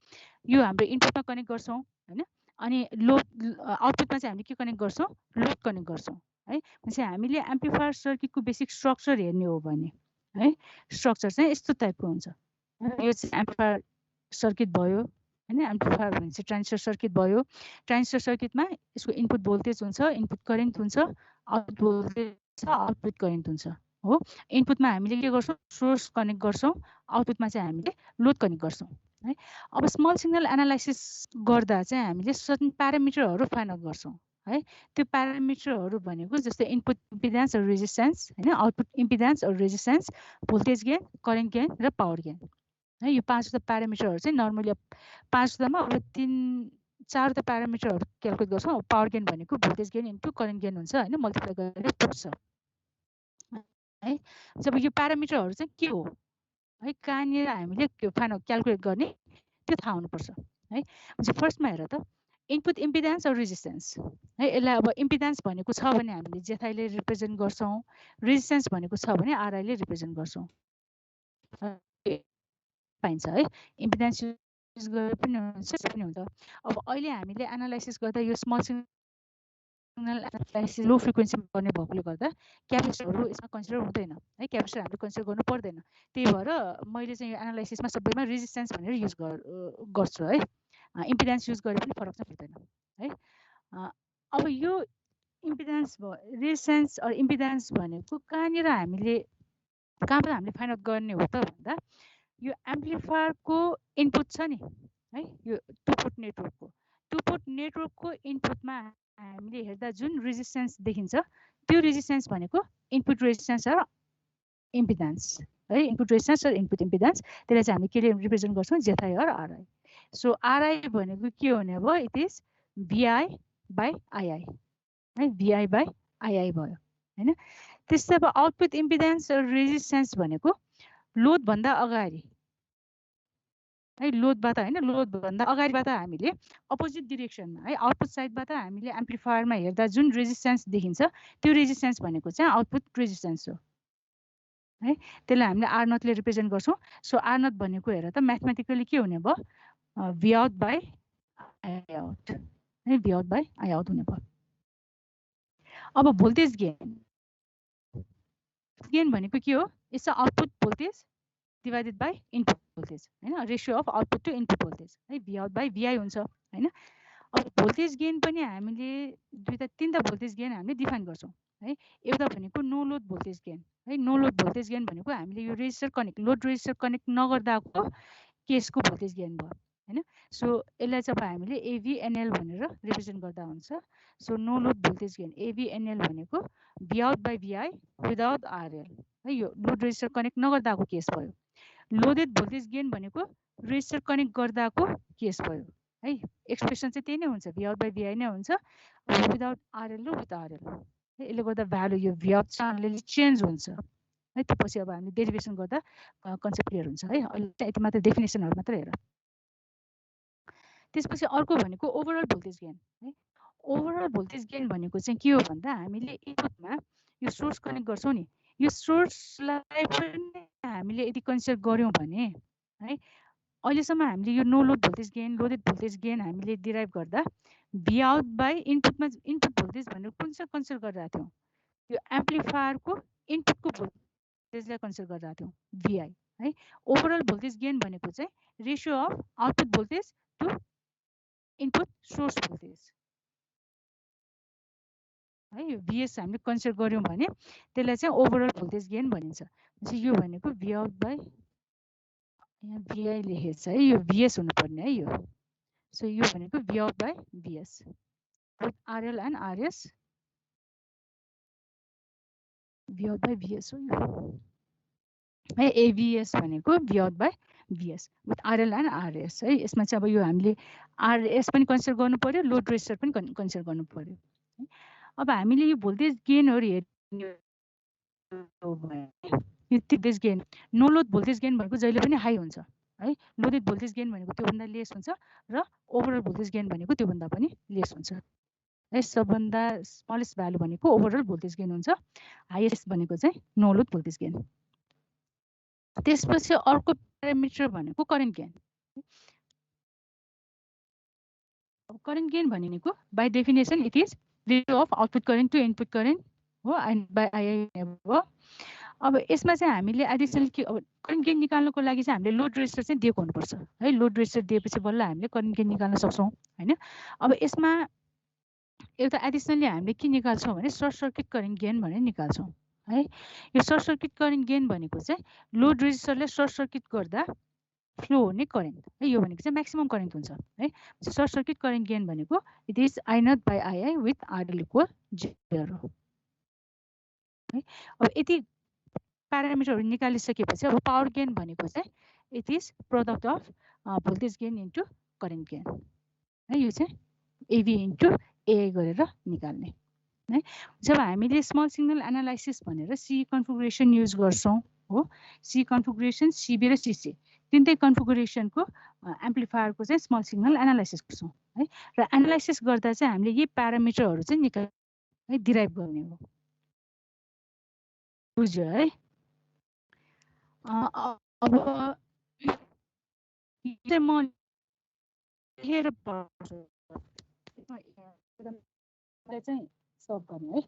A: यो हाम्रो इनपुटमा कनेक्ट गर्छौँ होइन। अनि लोड आउटपुटमा चाहिँ हामीले के कनेक्ट गर्छौँ, लोड कनेक्ट गर्छौँ है। भनेपछि हामीले एम्प्लिफायर सर्किटको बेसिक स्ट्रक्चर हेर्ने हो भने है, स्ट्रक्चर चाहिँ यस्तो टाइपको हुन्छ। यो चाहिँ एम्प्लिफायर सर्किट भयो होइन। एम्प्लिफायर भनेपछि ट्रान्जिस्टर सर्किट भयो। ट्रान्जिस्टर सर्किटमा यसको इनपुट भोल्टेज हुन्छ, इनपुट करेन्ट हुन्छ, आउटपुट भोल्टेज छ, आउटपुट करेन्ट हुन्छ हो। इनपुटमा हामीले के गर्छौँ, सोर्स कनेक्ट गर्छौँ, आउटपुटमा चाहिँ हामीले लोड कनेक्ट गर्छौँ है। अब स्मल सिग्नल एनालाइसिस गर्दा चाहिँ हामीले सर्टेन प्यारामिटरहरू फाइन्ड आउट गर्छौँ है। त्यो प्यारामिटरहरू भनेको जस्तै इनपुट इम्पिडेन्स र रेजिस्टेन्स होइन, आउटपुट इम्पिडेन्स र resistance, voltage gain, current gain र पावर गेन है। यो 5वटा प्यारामिटरहरू चाहिँ नर्मली 5वटामा अब चारवटा प्यारामिटरहरू क्याल्कुलेट गर्छौँ। पावर गेन भनेको voltage gain into current gain हुन्छ होइन, मल्टिप्लाई गरेर पुग्छ है। जब यो प्यारामिटरहरू चाहिँ के हो है, कहाँनिर हामीले क्याल्कुलेट गर्ने त्यो थाहा हुनुपर्छ है। फर्स्टमा हेर त, इनपुट इम्पिडेन्स और रेजिस्टेन्स है। यसलाई अब इम्पिडेन्स भनेको छ भने हामीले जेथाइले रिप्रेजेन्ट गर्छौँ, रेजिस्टेन्स भनेको छ भने आरआईले रिप्रेजेन्ट गर्छौँ पाइन्छ है। इम्पिडेन्स युज गरे पनि हुन्छ। अब अहिले हामीले एनालाइसिस गर्दा यो small signal analysis low frequency गर्ने भएकोले गर्दा क्यापेसिटरहरू यसमा कन्सिडर हुँदैन है, क्यापेसिटर हामीले कन्सिडर गर्नु पर्दैन। त्यही भएर मैले चाहिँ यो एनालाइसिसमा सबैमा रेजिस्टेन्स भनेर युज गर्छु है। इम्पिडेन्स युज गरे पनि फरक चाहिँ पर्दैन है। अब यो इम्पिडेन्स रेजिस्टेन्स अर इम्पिडेन्स भनेको कहाँबाट हामीले फाइन्ड आउट गर्ने हो त भन्दा यो एम्प्लिफायरको इनपुट छ नि है, यो टु पोर्ट नेटवर्कको इनपुटमा हामीले हेर्दा जुन रेजिस्टेन्स देखिन्छ त्यो रेजिस्टेन्स भनेको इनपुट रेजिस्टेन्स र इम्पिडेन्स है। इनपुट रेजिस्टेन्स र इनपुट इम्पिडेन्स, त्यसलाई चाहिँ हामी केले रिप्रेजेन्ट गर्छौँ, जेथाई र आरआई। सो आरआई भनेको के हुने भयो, इट इज भिआई बाई आइआई है, भिआई बाई आइआई भयो होइन। त्यस्तै अब आउटपुट इम्पिडेन्स र रेजिस्टेन्स भनेको लोडभन्दा अगाडि है, लोडबाट होइन, लोडभन्दा अगाडिबाट हामीले अपोजिट डिरेक्सनमा है, आउटपुट साइडबाट हामीले एम्प्लिफायरमा हेर्दा जुन रेजिस्टेन्स देखिन्छ त्यो रेजिस्टेन्स भनेको चाहिँ आउटपुट रेजिस्टेन्स हो है। त्यसलाई हामीले आर नटले रिप्रेजेन्ट गर्छौँ। सो आर नट भनेको हेर त म्याथमेटिकली के हुने भयो, V out by I out है, V out by I out हुने भयो। अब भोल्टेज गेन भनेको के हो, it's output voltage divided by input voltage होइन, ratio of output to input voltage है, भी आउट बाई भिआई हुन्छ होइन। अब भोल्टेज गेन पनि हामीले तिनवटा भोल्टेज गेन हामीले डिफाइन गर्छौँ है। एउटा भनेको नो लोड भोल्टेज गेन है। नो लोड भोल्टेज गेन भनेको हामीले यो resistor connect, load resistor connect नगर्दाको केसको भोल्टेज गेन भयो होइन। सो यसलाई चाहिँ अब हामीले एभीएनएल भनेर रिप्रेजेन्ट गर्दा हुन्छ। So no load voltage gain AVNL भनेको V out by VI without RL है, यो लोड रेजिस्टर कनेक्ट नगर्दाको केस भयो। लोडेड भोल्टेज गेन भनेको रेजिस्टर कनेक्ट गर्दाको केस भयो है। एक्सप्रेसन चाहिँ त्यही नै हुन्छ, भी आउट बाई भिआई नै हुन्छ, विदाउट आरएल र विथ आरएल है। यसले गर्दा भ्यालु यो भी आउट चाहिँ अलिअलि चेन्ज हुन्छ है। त्यो पछि अब हामीले डेरिभेसन गर्दा कन्सेप्ट क्लियर हुन्छ है। अहिले चाहिँ यति मात्र डेफिनेसनहरू मात्र हेर। त्यसपछि अर्को भनेको ओभरअल भोल्टेज गेन है। ओभरअल भोल्टेज गेन भनेको चाहिँ के हो भन्दा हामीले इनपुटमा यो सोर्स कनेक्ट गर्छौँ नि, यो सोर्सलाई पनि हामीले यदि कन्सिडर गऱ्यौँ भने है, अहिलेसम्म हामीले यो no load voltage gain, loaded voltage gain हामीले डिराइभ गर्दा भी आउट बाई इनपुटमा इनपुट भोल्टेज भनेको कुन चाहिँ कन्सिडर गरिरहेको थियौँ, यो एम्प्लिफायरको इनपुटको भोल्टेजलाई कन्सिडर गरिरहेको थियौँ भिआई है। ओभरअल भोल्टेज गेन भनेको चाहिँ ratio of output voltage to input source voltage है। यो भिएस हामीले कन्सिडर गऱ्यौँ भने त्यसलाई चाहिँ ओभरअल भोल्टेज गेन भनिन्छ। यो भनेको भी आउट बाई, यहाँ भिआई लेखेको छ है, यो भिएस हुनुपर्ने है यो। सो यो भनेको V out by VS with RL and RS, V out by VS हो यो है। एभिएस भनेको V out by VS with RL and RS है। यसमा चाहिँ अब यो हामीले आरएस पनि कन्सिडर गर्नु पर्यो, लोड रेजिस्टर पनि कन्सिडर गर्नु पर्यो है। अब हामीले यो भोल्टेज गेनहरू हेर्ने हो भने यो voltage gain, no load voltage gain भनेको जहिले पनि हाई हुन्छ है, लोडेड भोल्टेज गेन भनेको त्योभन्दा लेस हुन्छ र ओभरअल भोल्टेज गेन भनेको त्योभन्दा पनि लेस हुन्छ है। सबभन्दा स्मलेस्ट भ्यालु भनेको ओभरअल भोल्टेज गेन हुन्छ, हाइएस्ट भनेको चाहिँ नो लोड भोल्टेज गेन। त्यसपछि अर्को प्यारामिटर भनेको करेन्ट गेन। करेन्ट गेन भनेको by definition it is ratio of output current to input current हो, एन्ड बाई आइआई हो। अब यसमा चाहिँ हामीले एडिसनल के, अब करेन्ट गेन निकाल्नको लागि चाहिँ हामीले लोड रेजिस्टर चाहिँ दिएको हुनुपर्छ है। लोड रेजिस्टर दिएपछि बल्ल हामीले करेन्ट गेन निकाल्न सक्छौँ होइन। अब यसमा एउटा एडिसनली हामीले के निकाल्छौँ भने सर्ट सर्किट करेन्ट गेन भनेर निकाल्छौँ है। यो सर्ट सर्किट करेन्ट गेन भनेको चाहिँ लोड रेजिस्टरले सर्ट सर्किट गर्दा फ्लो हुने करेन्ट है, यो भनेको चाहिँ म्याक्सिमम करेन्ट हुन्छ है। सर्ट सर्किट करेन्ट गेन भनेको it is I naught by II with RL equal 0 है। अब यति प्यारामिटरहरू निकालिसकेपछि अब पावर गेन भनेको चाहिँ it is product of voltage gain into current gain है यो चाहिँ एभी इन्टु ए गरेर निकाल्ने है जब हामीले स्मल सिग्नल एनालाइसिस भनेर सी कन्फिगुरेसन युज गर्छौँ हो सी कन्फिगुरेसन सिबी र सिसी तिनटै कन्फिगुरेसनको एम्प्लिफायरको चाहिँ स्मल सिग्नल एनालाइसिस गर्छौँ है र एनालाइसिस गर्दा चाहिँ हामीले यही प्यारामिटरहरू चाहिँ निकाल है डिराइभ गर्ने हो बुझ्यो है अब चाहिँ म लेखेर पढ्छु चाहिँ सल्भ गर्ने है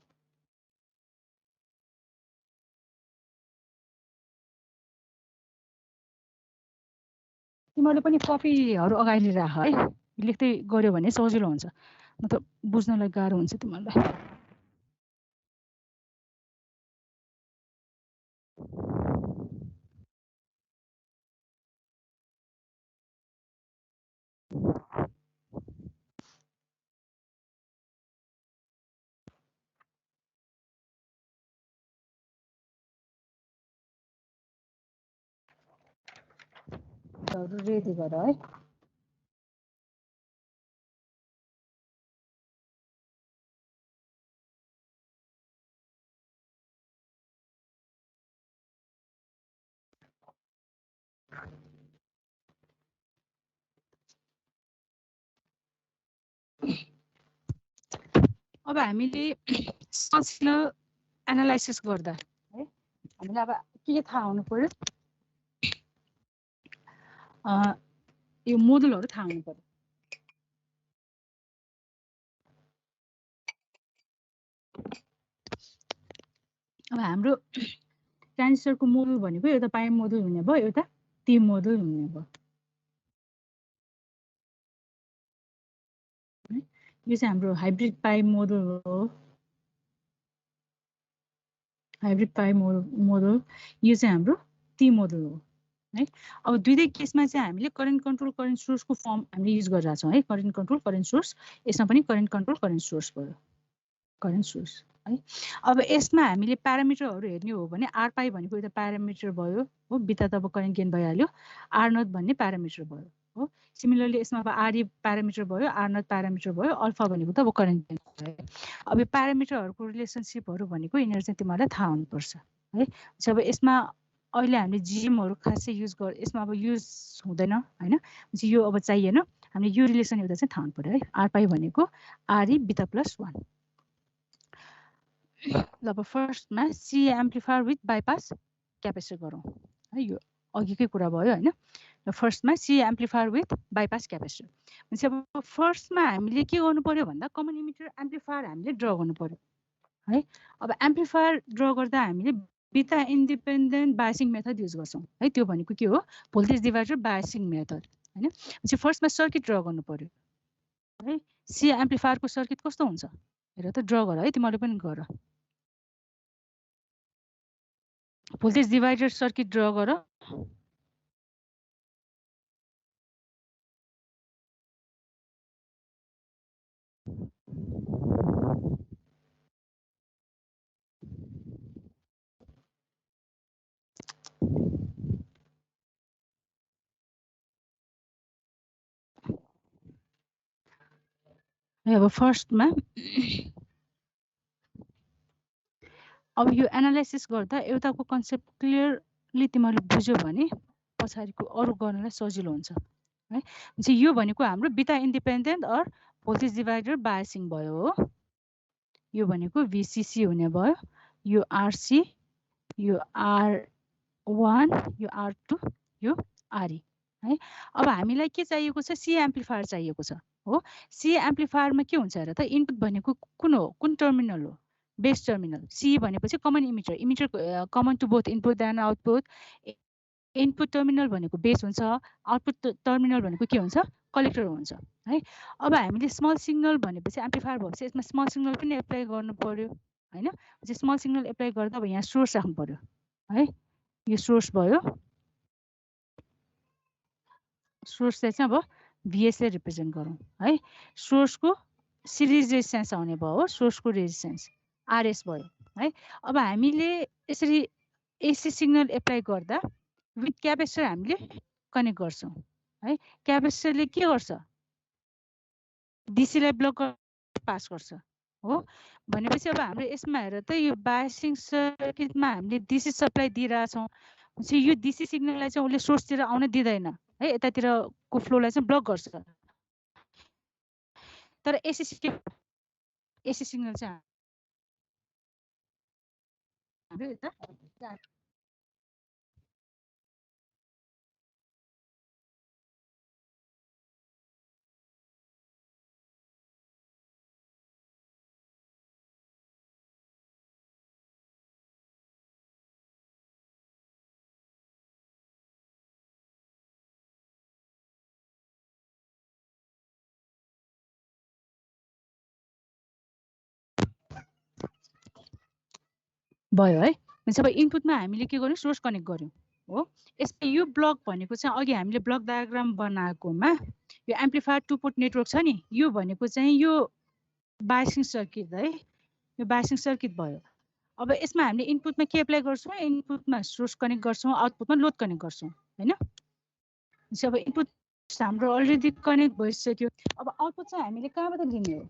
A: तिमीहरूले पनि कपीहरू अगाडि राख है लेख्दै गऱ्यो भने सजिलो हुन्छ म त बुझ्नलाई गाह्रो हुन्छ तिमीहरूलाई रेडी गर है अब हामीले सिग्नल एनालाइसिस गर्दा है हामीलाई अब के थाहा हुनु पर्यो यो मोडलहरू थाहा हुनु पर्यो अब हाम्रो ट्रान्जिस्टरको मोडल भनेको एउटा पाइ मोडल हुने भयो एउटा टी मोडल हुने भयो यो चाहिँ हाम्रो हाइब्रिड पाइ मोडल हो हाइब्रिड पाइ मोडल यो चाहिँ हाम्रो टी मोडल हो है अब दुईटै केसमा चाहिँ हामीले करेन्ट कन्ट्रोल करेन्ट सोर्सको फर्म हामीले युज गरिरहेको छौँ है करेन्ट कन्ट्रोल करेन्ट सोर्स यसमा पनि करेन्ट कन्ट्रोल करेन्ट सोर्स भयो करेन्ट सोर्स है अब यसमा हामीले प्यारामिटरहरू हेर्ने हो भने आर पाई भनेको एउटा प्यारामिटर भयो हो बिता त अब करेन्ट गेन भइहाल्यो आर नट भन्ने प्यारामिटर भयो हो सिमिलरली यसमा अब आरई प्यारामिटर भयो आर नट प्यारामिटर भयो अल्फा भनेको त अब करेन्ट गेन भयो अब यो प्यारामिटरहरूको रिलेसनसिपहरू भनेको यिनीहरू चाहिँ तिमीहरूलाई थाहा हुनुपर्छ है अब यसमा अहिले हामीले जिएमहरू खासै युज यसमा अब युज हुँदैन होइन यो अब चाहिएन हामीले यो रिलेसन एउटा चाहिँ थाहा हुनु पर्यो है आर पाई भनेको आरई बिता प्लस 1 ल अब फर्स्टमा C amplifier with bypass capacitor गरौँ है यो अघिकै कुरा भयो होइन र फर्स्टमा C amplifier with bypass capacitor भनेपछि अब फर्स्टमा हामीले के गर्नु पर्यो भन्दा कमन इमिटर एम्प्लिफायर हामीले ड्र गर्नु पर्यो है अब एम्प्लिफायर ड्र गर्दा हामीले बिटा इन्डिपेन्डेन्ट बायसिङ मेथड युज गर्छौँ है त्यो भनेको के हो भोल्टेज डिभाइडर बायसिङ मेथड होइन भनेपछि फर्स्टमा सर्किट ड्र गर्नु पर्यो है सी एम्प्लिफायरको सर्किट कस्तो हुन्छ हेर त ड्र गर है तिमीहरूले पनि गर भोल्टेज डिभाइडर सर्किट ड्र गर अब फर्स्टमा अब यो एनालाइसिस गर्दा एउटाको कन्सेप्ट क्लियरली तिमीहरूले बुझ्यो भने पछाडिको अरू गर्नलाई सजिलो हुन्छ है चाहिँ यो भनेको हाम्रो बिटा इन्डिपेन्डेन्ट अर भोल्टेज डिभाइडर बायसिङ भयो हो यो भनेको भिसिसी हुने भयो यो आरसी यो आर1 यो आर2 यो आरई है अब हामीलाई के चाहिएको छ सी एम्प्लिफायर चाहिएको छ हो सी एम्प्लिफायरमा के हुन्छ र त इनपुट भनेको कुन हो कुन टर्मिनल हो बेस टर्मिनल सी भनेपछि common emitter common to both input and output input terminal भनेको बेस हुन्छ आउटपुट टर्मिनल भनेको के हुन्छ कलेक्टर हुन्छ है अब हामीले स्मल सिग्नल भनेपछि एम्प्लिफायर भएपछि यसमा स्मल सिग्नल पनि एप्लाई गर्नु पर्यो होइन स्मल सिग्नल एप्लाई गर्दा अब यहाँ सोर्स राख्नु पर्यो है यो सोर्स भयो सोर्सलाई चाहिँ अब भिएसले रिप्रेजेन्ट गरौँ है सोर्सको सिरिज रेजिस्टेन्स आउने भयो हो सोर्सको रेजिस्टेन्स आरएस भयो है अब हामीले यसरी एसी सिग्नल एप्लाई गर्दा विथ क्यापेसिटर हामीले कनेक्ट गर्छौँ है क्यापेसिटरले के गर्छ डीसीलाई ब्लक पास गर्छ हो भनेपछि अब हाम्रो यसमा हेर त यो बायसिङ सर्किटमा हामीले डीसी सप्लाई दिइरहेछौँ चाहिँ यो डीसी सिग्नललाई चाहिँ उसले सोर्सतिर आउन दिँदैन है यतातिरको फ्लोलाई चाहिँ ब्लक गर्छ तर एसी सिग्नल चाहिँ हाम्रो यता भयो है भनेपछि अब इनपुटमा हामीले के गर्यौँ सोर्स कनेक्ट गर्यौँ हो यसमा यो ब्लक भनेको चाहिँ अघि हामीले ब्लक डायग्राम बनाएकोमा यो एम्प्लिफायर 2 पोर्ट नेटवर्क छ नि यो भनेको चाहिँ यो बायसिङ सर्किट है यो बायसिङ सर्किट भयो अब यसमा हामीले इनपुटमा के एप्लाई गर्छौँ इनपुटमा सोर्स कनेक्ट गर्छौँ आउटपुटमा लोड कनेक्ट गर्छौँ हैन अब इनपुट हाम्रो अलरेडी कनेक्ट भइसक्यो अब आउटपुट चाहिँ हामीले कहाँबाट लिने हो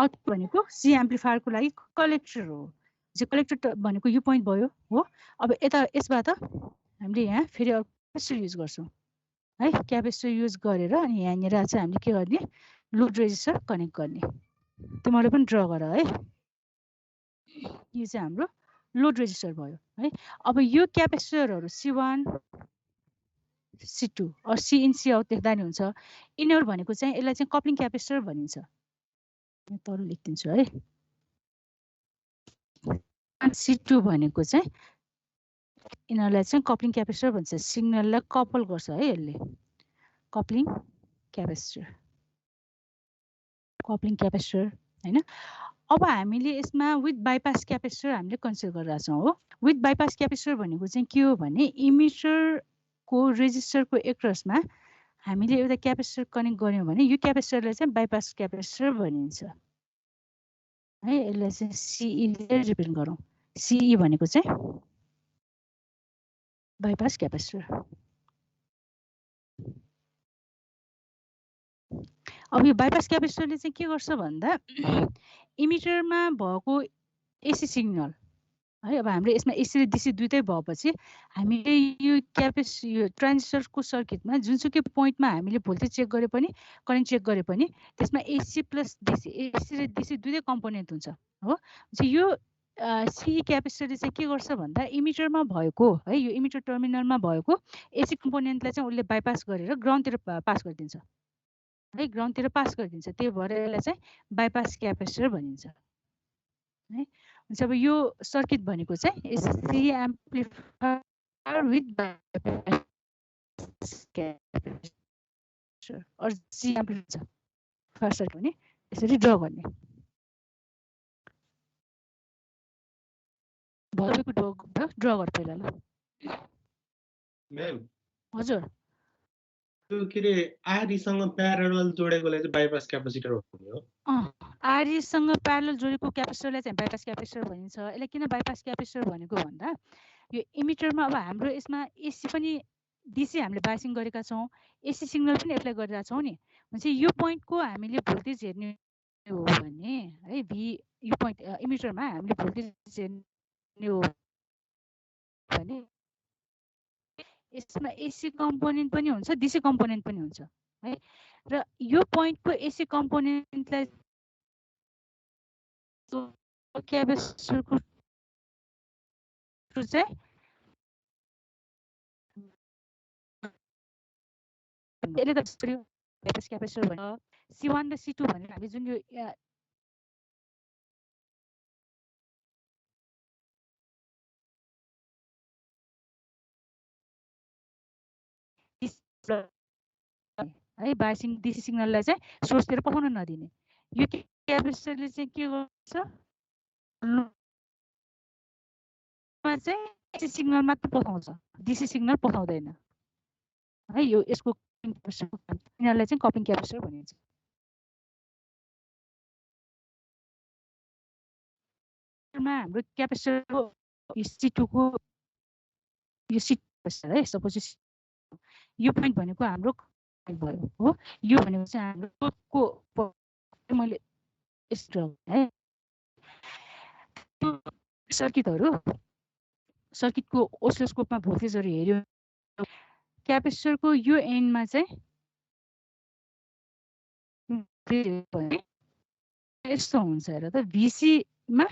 A: आउटपुट भनेको सी एम्प्लिफायरको लागि कलेक्टर हो जो कलेक्टर भनेको यो पोइन्ट भयो हो अब यता यसबाट हामीले यहाँ फेरि क्यापेसिटर युज गर्छौँ है क्यापेसिटर युज गरेर अनि यहाँनिर चाहिँ हामीले के गर्ने लोड रेजिस्टर कनेक्ट गर्ने तिमीहरूले पनि ड्र गर है यो चाहिँ हाम्रो लोड रेजिस्टर भयो है अब यो क्यापेसिटरहरू C1 C2 or C in C out देख्दा नि हुन्छ यिनीहरू भनेको चाहिँ यसलाई चाहिँ कप्लिङ क्यापेसिटर भनिन्छ तल लेखिदिन्छु है C2 भनेको चाहिँ यिनीहरूलाई चाहिँ कप्लिङ क्यापेसिटर भन्छ सिग्नललाई कपल गर्छ है यसले कप्लिङ क्यापेसिटर हैन अब हामीले यसमा विथ बाइपास क्यापेसिटर हामीले कन्सिडर गरिरहेको छौँ हो विथ बाइपास क्यापेसिटर भनेको चाहिँ के हो भने इमिटरको रेजिस्टरको एक्रसमा हामीले एउटा क्यापेसिटर कनेक्ट गर्यौँ भने यो क्यापेसिटरलाई चाहिँ बाइपास क्यापेसिटर भनिन्छ है यसलाई चाहिँ CE ले रिप्रेजेन्ट गरौँ CE भनेको चाहिँ बाइपास क्यापेसिटर अब यो बाइपास क्यापेसिटरले चाहिँ के गर्छ भन्दा इमिटरमा भएको एसी सिग्नल है अब हाम्रो यसमा एसी र डीसी दुईटै भएपछि हामीले यो यो ट्रान्जिस्टरको सर्किटमा जुनसुकै पोइन्टमा हामीले भोल्टेज चेक गरे पनि करेन्ट चेक गरे पनि त्यसमा एसी प्लस डीसी एसी र डीसी दुईटै कम्पोनेन्ट हुन्छ हो यो CE क्यापेसिटरले चाहिँ के गर्छ भन्दा इमिटरमा भएको है यो इमिटर टर्मिनलमा भएको एसी कम्पोनेन्टलाई चाहिँ उसले बाइपास गरेर ग्राउन्डतिर पास गरिदिन्छ है ग्राउन्डतिर पास गरिदिन्छ त्यही भएर यसलाई चाहिँ बाइपास क्यापेसिटर भनिन्छ है अब यो सर्किट भनेको चाहिँ C amplifier with bypass capacitor or C amplifier first circuit भने यसरी ड्र गर्ने भएको ड्र गर पहिला ल
B: म्याम
A: हजुर
B: त्यो के रे आरईसँग प्यारलल जोडेकोलाई चाहिँ बाइपास क्यापेसिटर हुने हो
A: आरईसँग प्यारलल जोडेको क्यापेसिटरलाई चाहिँ बाइपास क्यापेसिटर भनिन्छ यसले किन बाइपास क्यापेसिटर भनेको भन्दा यो इमिटरमा अब हाम्रो यसमा एसी पनि डीसी हामीले बाइसिङ गरेका छौँ एसी सिग्नल पनि एप्लाई गरिरहेका छौँ नि भनेपछि यो पोइन्टको हामीले भोल्टेज हेर्ने हो भने है भी यो पोइन्ट इमिटरमा हामीले भोल्टेज हेर्ने हो भने यसमा एसी कम्पोनेन्ट पनि हुन्छ डीसी कम्पोनेन्ट पनि हुन्छ है र यो पोइन्टको एसी कम्पोनेन्टलाई क्यापेसिटरको चाहिँ यसले त बाइपास क्यापेसिटर भन्छ C1 र C2 भनेर हामी जुन यो है बाइसिङ डीसी सिग्नललाई चाहिँ सोर्सतिर पठाउन नदिने यो क्यापेसिटरले चाहिँ के गर्छ चाहिँ एसी सिग्नल मात्र पठाउँछ डीसी सिग्नल पठाउँदैन है यो यसको यिनीहरूलाई चाहिँ कप्लिङ क्यापेसिटर भनिन्छ हाम्रो क्यापेसिटरको C2 को यो C2 है सपोज यो पोइन्ट भनेको हाम्रो भयो हो यो भनेको चाहिँ हाम्रो लोडको मैले यस्तो है सर्किटको ओसिलोस्कोपमा भोल्टेजहरू हेर्यो क्यापेसिटरको यो एन्डमा चाहिँ यस्तो हुन्छ हेर त VC-मा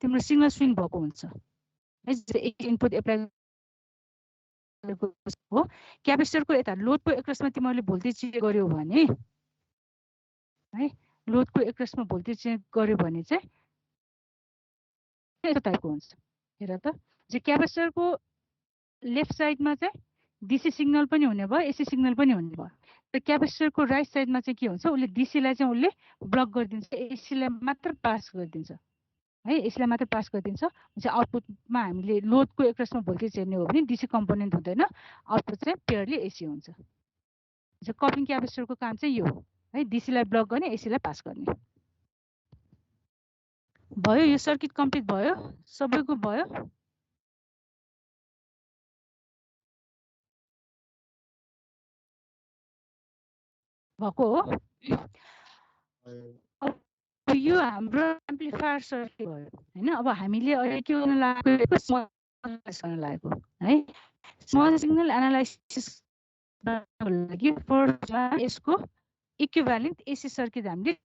A: तिम्रो सिग्नल स्विङ भएको हुन्छ है इनपुट एप्लाई हो क्यापेसिटरको यता लोडको एक्रोसमा तिमीहरूले भोल्टेज चेन्ज गर्यो भने है लोडको एक्रोसमा भोल्टेज चेन्ज गर्यो भने चाहिँ यस्तो टाइपको हुन्छ हेर त चाहिँ क्यापेसिटरको लेफ्ट साइडमा चाहिँ DC सिग्नल पनि हुने भयो AC सिग्नल पनि हुने भयो र क्यापेसिटरको राइट साइडमा चाहिँ के हुन्छ उसले DC-लाई चाहिँ उसले ब्लक गरिदिन्छ AC-लाई मात्र पास गरिदिन्छ है यसलाई मात्र पास गरिदिन्छ चाहिँ आउटपुटमा हामीले लोडको एक्रोसमा भोल्टेज हेर्ने हो भने DC कम्पोनेन्ट हुँदैन आउटपुट चाहिँ प्योरली AC हुन्छ कपलिङ क्यापेसिटरको काम चाहिँ यो हो है DC-लाई ब्लक गर्ने AC-लाई पास गर्ने भयो यो सर्किट कम्प्लिट भयो सबैको भयो भएको हो यो हाम्रो एम्प्लिफायर सर्किट भयो हैन अब हामीले अहिले के गर्न लागेको लागेको है स्मल सिग्नल एनालाइसिस लागि फर्स्टमा यसको इक्विभ्यालेन्ट AC सर्किट हामीले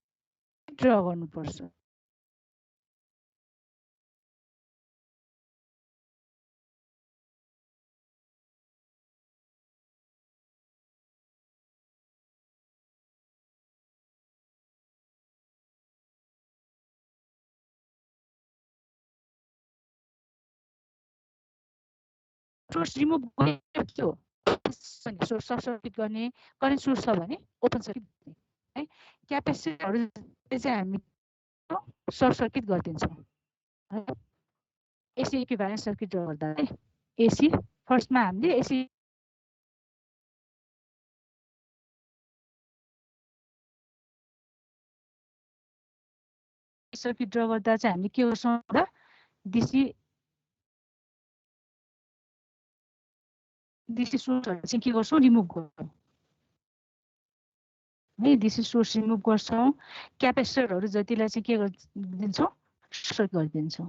A: ड्रा गर्नुपर्छ सोर्स रिमुभ गर्ने के हो सोर्स सर्ट सर्किट गर्ने करेन्ट सोर्स छ भने ओपन सर्किट है क्यापेसिटरहरु चाहिँ हामी सर्ट सर्किट गरिदिन्छौँ है AC इक्विभ्यालेन्ट सर्किट गर्दा है AC फर्स्टमा हामीले AC सर्किट ड्रा गर्दा चाहिँ हामीले के गर्छौँ भन्दा DC सोर्सहरु चाहिँ के गर्छौँ रिमुभ गर्छौँ है DC सोर्स रिमुभ गर्छौँ क्यापेसिटरहरु जतिलाई चाहिँ के गरिदिन्छौँ सर्किट गरिदिन्छौँ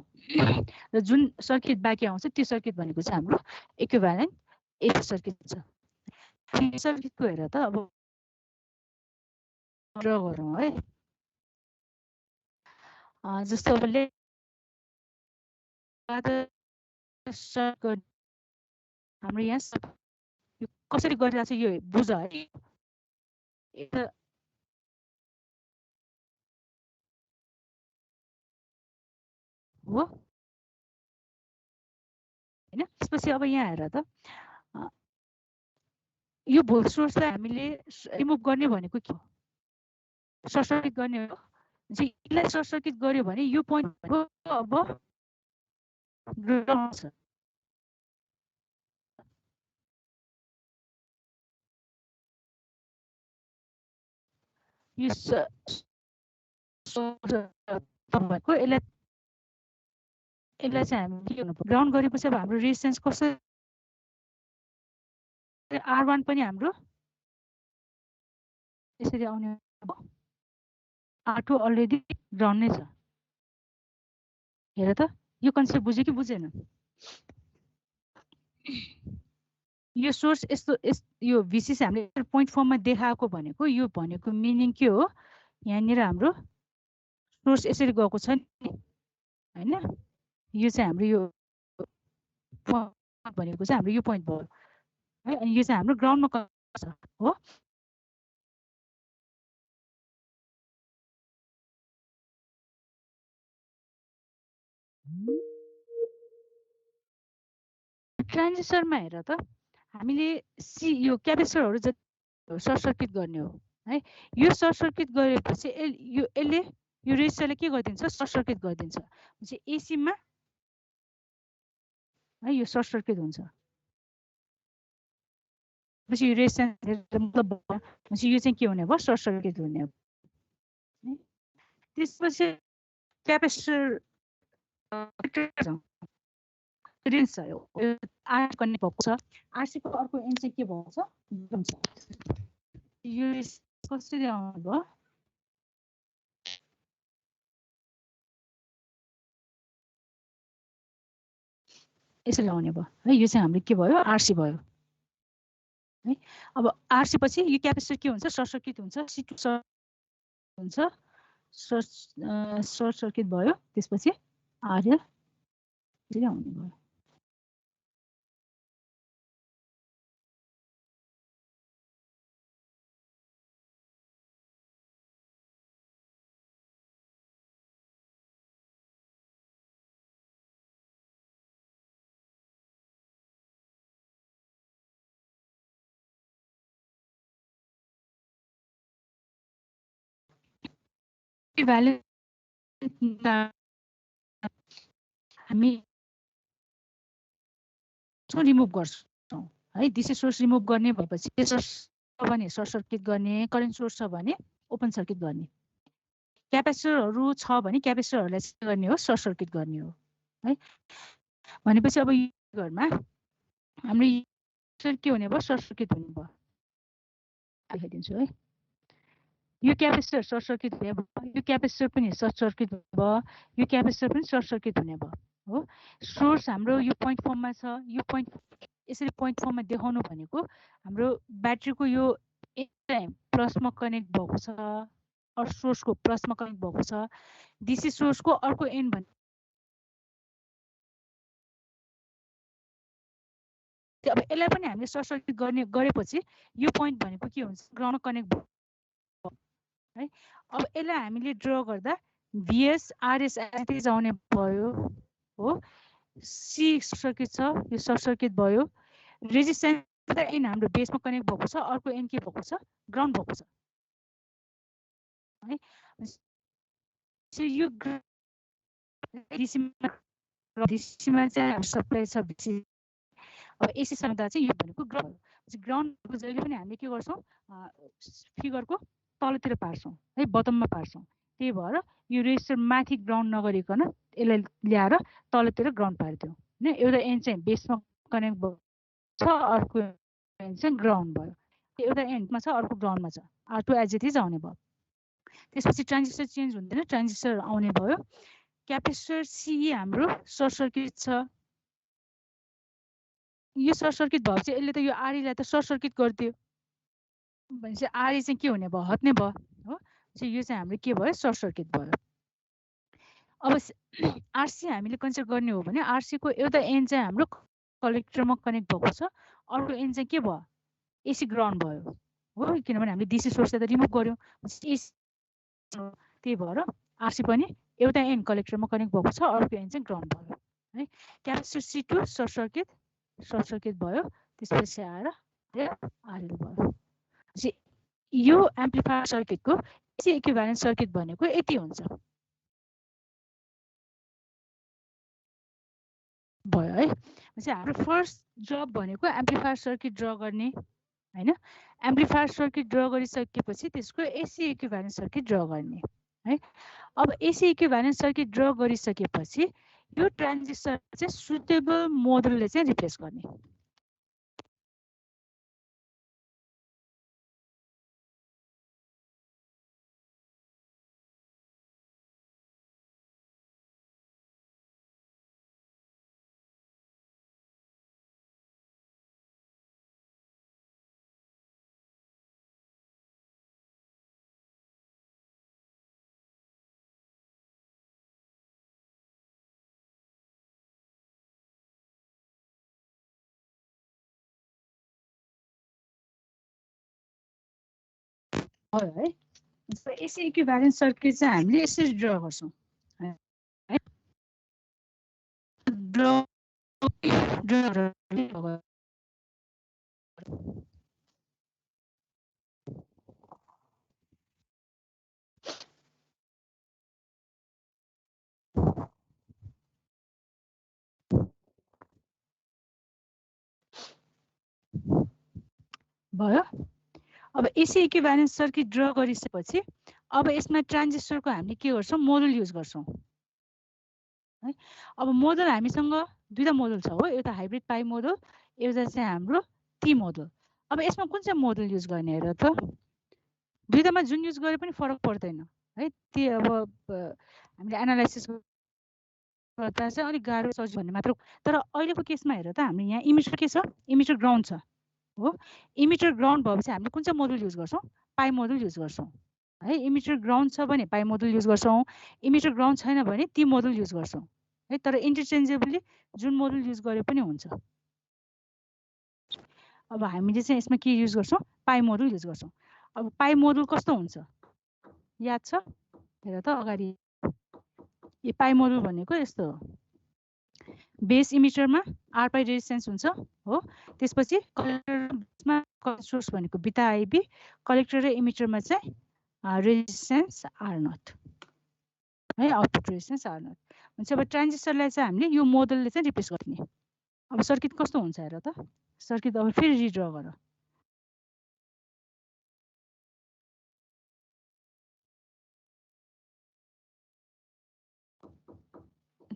A: र जुन सर्किट बाँकी आउँछ त्यो सर्किट भनेको चाहिँ हाम्रो इक्विभ्यालेन्ट AC सर्किट छ सर्किटको हेर त अब ड्रा गरौँ है जस्तो अब हाम्रो यहाँ यो कसरी गरिरहेको छ यो बुझ है हो हैन त्यसपछि अब यहाँ हेर त यो भोल्ट सोर्सलाई हामीले रिमुभ गर्ने भनेको के हो सर्ट सर्किट गर्ने हो चाहिँ यसलाई सर्ट सर्किट गर्यो भने यो पोइन्ट अब ग्राउन्ड छ यो तपाईको यसलाई चाहिँ हामी के गर्नु पर्छ ग्राउन्ड गरेपछि अब हाम्रो रेजिस्टेन्स कसरी R1 पनि हाम्रो यसरी आउने R2 अलरेडी ग्राउन्ड नै छ हेर त यो कन्सेप्ट बुझ्यो कि बुझेन यो सोर्स यस्तो यो VC चाहिँ हामीले पोइन्ट फर्ममा देखाएको भनेको यो भनेको मिनिङ के हो यहाँनिर हाम्रो सोर्स यसरी गएको छ नि हैन यो चाहिँ हाम्रो यो भनेको चाहिँ हाम्रो यो पोइन्ट भयो है अनि यो चाहिँ हाम्रो ग्राउन्डमा छ हो ट्रान्जिस्टरमा हेर त हामीले यो क्यापेसिटरहरु जति सर्ट सर्किट गर्ने हो है यो सर्ट सर्किट गरेपछि यसले यो रेजिस्टरले के गरिदिन्छ सर्ट सर्किट गरिदिन्छ चाहिँ AC मा है यो सर्ट सर्किट हुन्छ पछि यो रेजिस्टेन्स मतलब पछि यो चाहिँ के हुने भयो सर्ट सर्किट हुने हो त्यसपछि क्यापेसिटर रेन्ज छ यो R कनेक्ट भएको छ RC को अर्को एन्ड चाहिँ के भएको छ? यो कसरी आउनु भयो? यसरी आउने भयो है। यो चाहिँ हाम्रो के भयो, आरसी भयो है। अब आरसी पछि यो क्यापेसिटर के हुन्छ, सर्ट सर्किट हुन्छ, C2 हुन्छ, सर्ट सर्किट भयो। त्यसपछि आरएल यसरी आउने भयो। इक्विभ्यालेन्ट हामी रिमुभ गर्छौँ है। डिसी सोर्स रिमुभ गर्ने भएपछि भने सर्ट सर्किट गर्ने, करेन्ट सोर्स छ भने ओपन सर्किट गर्ने, क्यापेसिटरहरू छ भने क्यापेसिटरहरूलाई चाहिँ गर्ने हो, सर्ट सर्किट गर्ने हो है। भनेपछि अब यो घरमा हाम्रो के हुने भयो, सर्ट सर्किट हुने भयो। देखाइदिन्छु है। यो क्यापेसिटर सर्ट सर्किट हुने भयो, यो क्यापेसिटर पनि सर्ट सर्किट भयो, यो क्यापेसिटर पनि सर्ट सर्किट हुने भयो हो। सोर्स हाम्रो यो पोइन्ट फर्ममा छ। यो पोइन्ट यसरी पोइन्ट फर्ममा देखाउनु भनेको हाम्रो ब्याट्रीको यो प्लसमा कनेक्ट भएको छ, अरू सोर्सको प्लसमा कनेक्ट भएको छ, डिसी सोर्सको अर्को एन्ड भने अब यसलाई पनि हामीले सर्ट सर्किट गरेपछि यो पोइन्ट भनेको के हुन्छ, ग्राउन्डमा कनेक्ट भयो है। अब यसलाई हामीले ड्र गर्दा VS RS एज आउने भयो हो। सी सर्किट छ, यो सर्ट सर्किट भयो। रेजिस्टेन्स एन हाम्रो बेसमा कनेक्ट भएको छ, अर्को एन के भएको छ, ग्राउन्ड भएको छ है। यो डिसीमा चाहिँ सप्लाई छ VC। अब एसी सम्दा चाहिँ यो भनेको ग्राउन्ड जहिले पनि हामीले के गर्छौँ, फिगरको तलतिर पार्छौँ है, बटममा पार्छौँ। त्यही भएर यो रेजिस्टर माथि ग्राउन्ड नगरिकन यसलाई ल्याएर तलतिर ग्राउन्ड पारिदिउँ होइन। एउटा एन्ड चाहिँ बेसमा कनेक्ट भएको छ, अर्को एन्ड चाहिँ ग्राउन्ड भयो। एउटा एन्डमा छ, अर्को ग्राउन्डमा छ, R2 एज इट इज आउने भयो। त्यसपछि ट्रान्जिस्टर चेन्ज हुँदैन, ट्रान्जिस्टर आउने भयो। क्यापेसिटर CE हाम्रो सर्ट सर्किट छ। यो सर्ट सर्किट भएपछि यसले त यो RE लाई त सर्ट सर्किट गरिदियो भनेपछि RE चाहिँ के हुने भयो, हट्ने भयो हो। यो चाहिँ हाम्रो के भयो, सर्ट सर्किट भयो। अब RC हामीले कन्सिडर गर्ने हो भने RC को एउटा एन्ड चाहिँ हाम्रो कलेक्टरमा कनेक्ट भएको छ, अर्को एन्ड चाहिँ के भयो, AC ग्राउन्ड भयो हो। किनभने हामीले DC सोर्सलाई त रिमुभ गर्यौँ, AC त्यही भएर RC पनि एउटा एन्ड कलेक्टरमा कनेक्ट भएको छ, अर्को एन्ड चाहिँ ग्राउन्ड भयो है। क्यापेसिटर C2 सर्ट सर्किट भयो। त्यसपछि आएर RL भयो। यो एम्प्लिफायर सर्किटको एसी इक्विभ्यालेन्ट सर्किट भनेको यति हुन्छ भयो है। हाम्रो फर्स्ट जब भनेको एम्प्लिफायर सर्किट ड्र गर्ने हैन। एम्प्लिफायर सर्किट ड्र गरिसकेपछि त्यसको एसी इक्विभ्यालेन्ट सर्किट ड्र गर्ने है। अब एसी इक्विभ्यालेन्ट सर्किट ड्र गरिसकेपछि यो ट्रान्जिस्टर चाहिँ सुटेबल मोडलले चाहिँ रिप्लेस गर्ने। भयो है। एसी इक्विभ्यालेन्ट सर्किट चाहिँ हामीले यसरी ड्र गर्छौँ है। भयो। अब एसी इक्विभ्यालेन्ट सर्किट ड्र गरिसकेपछि अब यसमा ट्रान्जिस्टरको हामीले के गर्छौँ, मोडल युज गर्छौँ है। अब मोडल हामीसँग दुईटा मोडल छ हो, एउटा हाइब्रिड पाई मोडल, एउटा चाहिँ हाम्रो टी मोडल। अब यसमा कुन चाहिँ मोडल युज गर्ने हेर त, दुईटामा जुन युज गरे पनि फरक पर्दैन है। त्यो अब हामीले एनालाइसिस गर्दा चाहिँ अलिक गाह्रो सजिलो भन्ने मात्र। तर अहिलेको केसमा हेर त हामी यहाँ इमिटर के छ, इमिटर ग्राउन्ड छ हो। इमिटर ग्राउन्ड भएपछि हामीले कुन चाहिँ मोडुल युज गर्छौँ, पाई मोडुल युज गर्छौँ है। इमिटर ग्राउन्ड छ भने पाई मोडुल युज गर्छौँ, इमिटर ग्राउन्ड छैन भने ती मोडुल युज गर्छौँ है। तर इन्टरचेन्जेबली जुन मोडुल युज गरे पनि हुन्छ। अब हामीले चाहिँ यसमा के युज गर्छौँ, पाई मोडुल युज गर्छौँ। अब पाई मोडुल कस्तो हुन्छ याद छ, हेर त अगाडि। यो पाई मोडुल भनेको यस्तो हो, बेस इमिटरमा आर पाई रेजिस्टेन्स हुन्छ हो। त्यसपछि कलेक्टरमा सोर्स भनेको बिटा आइबी, कलेक्टर र इमिटरमा चाहिँ रेजिस्टेन्स आर नट है, आउटपुट रेजिस्टेन्स आर नट हुन्छ। अब ट्रान्जिस्टरलाई चाहिँ हामीले यो मोडलले चाहिँ रिप्लेस गर्ने। अब सर्किट कस्तो हुन्छ हेर त, सर्किट अब फेरि रिड्र गर।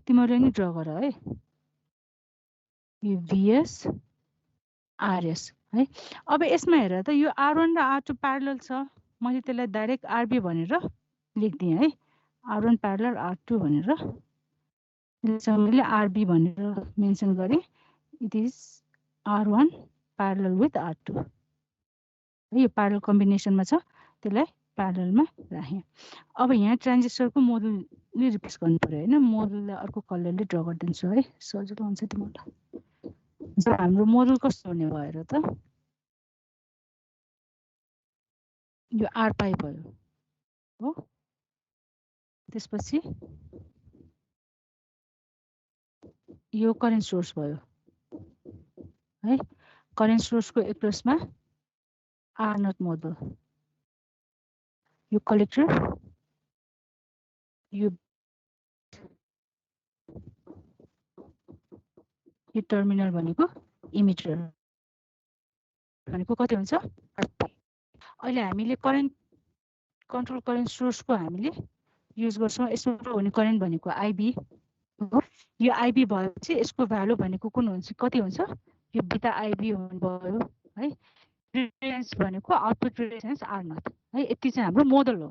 A: तिमीहरूले नि ड्र गर है, यो भिएस आरएस है। अब यसमा हेर त यो R1 र R2 प्यारलल छ, मैले त्यसलाई डाइरेक्ट आरबी भनेर लेखिदिएँ है। R1 प्यारलल R2 भनेर मैले आरबी भनेर मेन्सन गरेँ। It is R1 parallel with R2 है, यो प्यारलल कम्बिनेसनमा छ, त्यसलाई प्यारललमा राखेँ। अब यहाँ ट्रान्जिस्टरको मोडुलले रिप्लेस गर्नु पर्यो होइन, मोडुललाई अर्को कलरले ड्र गरिदिन्छु है, सजिलो हुन्छ तिमीहरूलाई। हाम्रो मोडुल कस्तो हुने भयो त, यो आर पाई भयो हो। त्यसपछि यो करेन्ट सोर्स भयो है, करेन्ट सोर्सको एक्रोसमा आर नट मोडुल, यो कलेक्टर, यो टर्मिनल भनेको इमिटर भनेको कति हुन्छ आर पाई। अहिले हामीले करेन्ट कन्ट्रोल करेन्ट सोर्सको हामीले युज गर्छौँ। यसमा फ्लो हुने करेन्ट भनेको आइबी हो। यो आइबी भएपछि यसको भ्यालु भनेको कुन हुन्छ, कति हुन्छ, यो बिटा आइबी हुनुभयो है। रेजिस्टेन्स भनेको आउटपुट रेजिस्टेन्स आर नट है। यति चाहिँ हाम्रो मोडल हो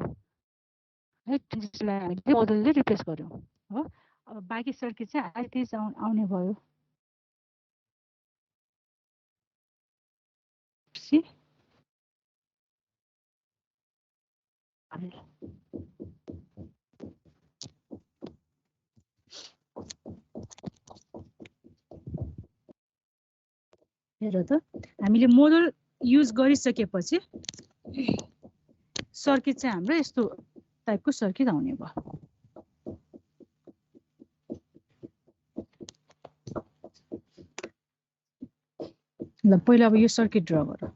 A: है, त्यसलाई हामीले मोडलले रिप्लेस गर्यौँ हो। अब बाँकी सर्किट चाहिँ आइतेज आउने भयो। हेर त हामीले मोडल युज गरिसकेपछि सर्किट चाहिँ हाम्रो यस्तो टाइपको सर्किट आउने भयो। ल पहिला अब यो सर्किट ड्र गर।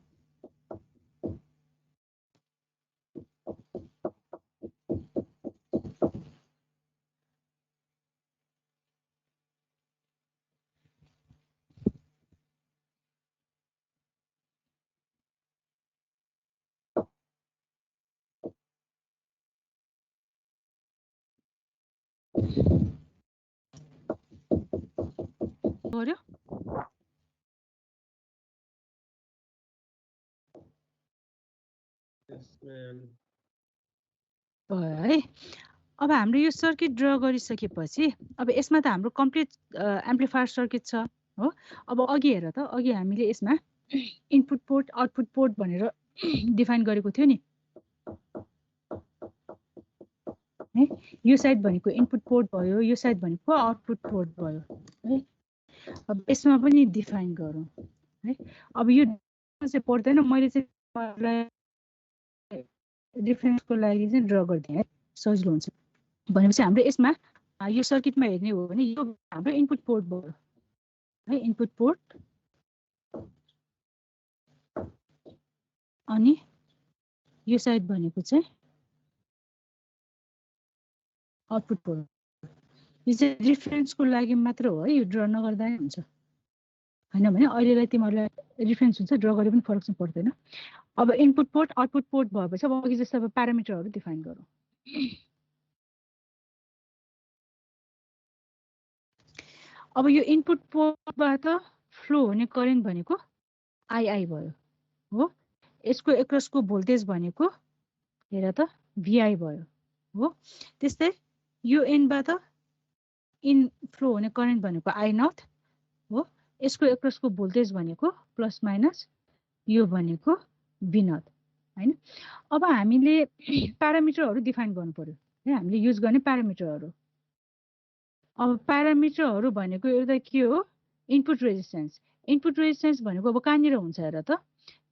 A: गर्यो है। अब हाम्रो यो सर्किट ड्र गरिसकेपछि अब यसमा त हाम्रो कम्प्लिट एम्प्लिफायर सर्किट छ हो। अब अघि हेर त, अघि हामीले यसमा इनपुट पोर्ट आउटपुट पोर्ट भनेर डिफाइन गरेको थियो नि है। यो साइड भनेको इनपुट पोर्ट भयो, यो साइड भनेको आउटपुट पोर्ट भयो है। अब यसमा पनि डिफाइन गरौँ है। अब यो चाहिँ पर्दैन, मैले चाहिँ डिफरेन्सको लागि चाहिँ ड्र गरिदिएँ है, सजिलो हुन्छ। भनेपछि हाम्रो यसमा यो सर्किटमा हेर्ने हो भने यो हाम्रो इनपुट पोर्ट भयो है, इनपुट पोर्ट। अनि यो साइड भनेको चाहिँ आउटपुट पोर्ट। यो चाहिँ रिफरेन्सको लागि मात्र हो है, यो ड्र नगर्दा नै हुन्छ होइन भने अहिलेलाई तिमीहरूलाई रिफरेन्स हुन्छ, ड्र गरे पनि फरक चाहिँ पर्दैन। अब इनपुट पोर्ट आउटपुट पोर्ट भएपछि अब अघि जस्तो अब प्यारामिटरहरू डिफाइन गरौँ। अब यो इनपुट पोर्टबाट फ्लो हुने करेन्ट भनेको आइआई भयो हो। यसको एक्रोसको भोल्टेज भनेको हेर त भिआई भयो हो। त्यस्तै यो एन्डबाट इनफ्लो हुने करेन्ट भनेको आई नट हो, यसको एक्रसको भोल्टेज भनेको प्लस माइनस, यो भनेको भी नट हैन। अब हामीले प्यारामिटरहरू डिफाइन गर्नु पर्यो है, हामीले युज गर्ने प्यारामिटरहरू। अब प्यारामिटरहरू भनेको एउटा के हो, इनपुट रेजिस्टेन्स। इनपुट रेजिस्टेन्स भनेको अब कहाँनिर हुन्छ हेर त,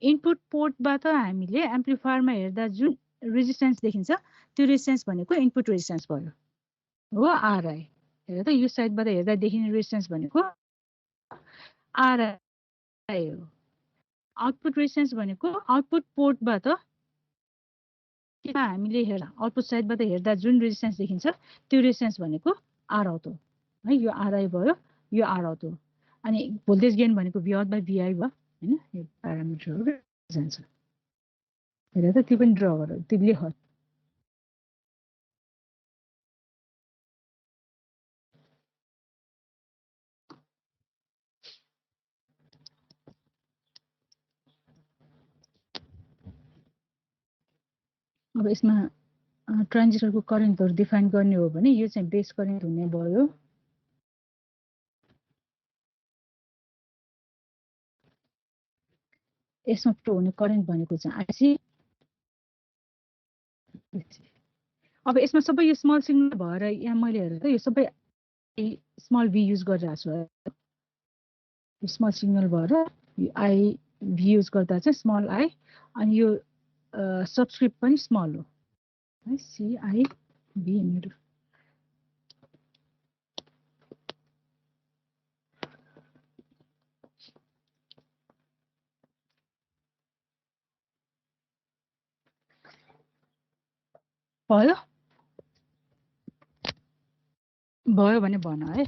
A: इनपुट पोर्टबाट हामीले एम्प्लिफायरमा हेर्दा जुन रेजिस्टेन्स देखिन्छ त्यो रेजिस्टेन्स भनेको इनपुट रेजिस्टेन्स भयो हो, आरआई। हेर त यो साइडबाट हेर्दा देखिने रेजिस्टेन्स भनेको आरआई हो। आउटपुट रेजिस्टेन्स भनेको आउटपुट पोर्टबाट हामीले हेर्दा आउटपुट साइडबाट हेर्दा जुन रेजिस्टेन्स देखिन्छ त्यो रेजिस्टेन्स भनेको आर आउट हो है, यो आरआई भयो, यो आर आउट हो। अनि भोल्टेज गेन भनेको भी आउट बाई भिआई भयो हैन, यो प्यारामिटरहरू जान्छ। हेर त त्यो पनि ड्र गर, त्यो लेख। अब यसमा ट्रान्जिस्टरको करेन्टहरू डिफाइन गर्ने हो भने यो चाहिँ बेस करेन्ट हुने भयो। यसमा फ्लो हुने करेन्ट भनेको चाहिँ आइसी। अब यसमा सबै यो स्मल सिग्नल भएर यहाँ मैले हेरेर यो सबै स्मल भी युज गरिरहेको छु है। यो स्मल सिग्नल भएर यो आई भी युज गर्दा चाहिँ स्मल आई, अनि यो सबस्क्रिप्ट पनि स्मल हो है, सिआई भी मेरो। भयो भयो भने भन है।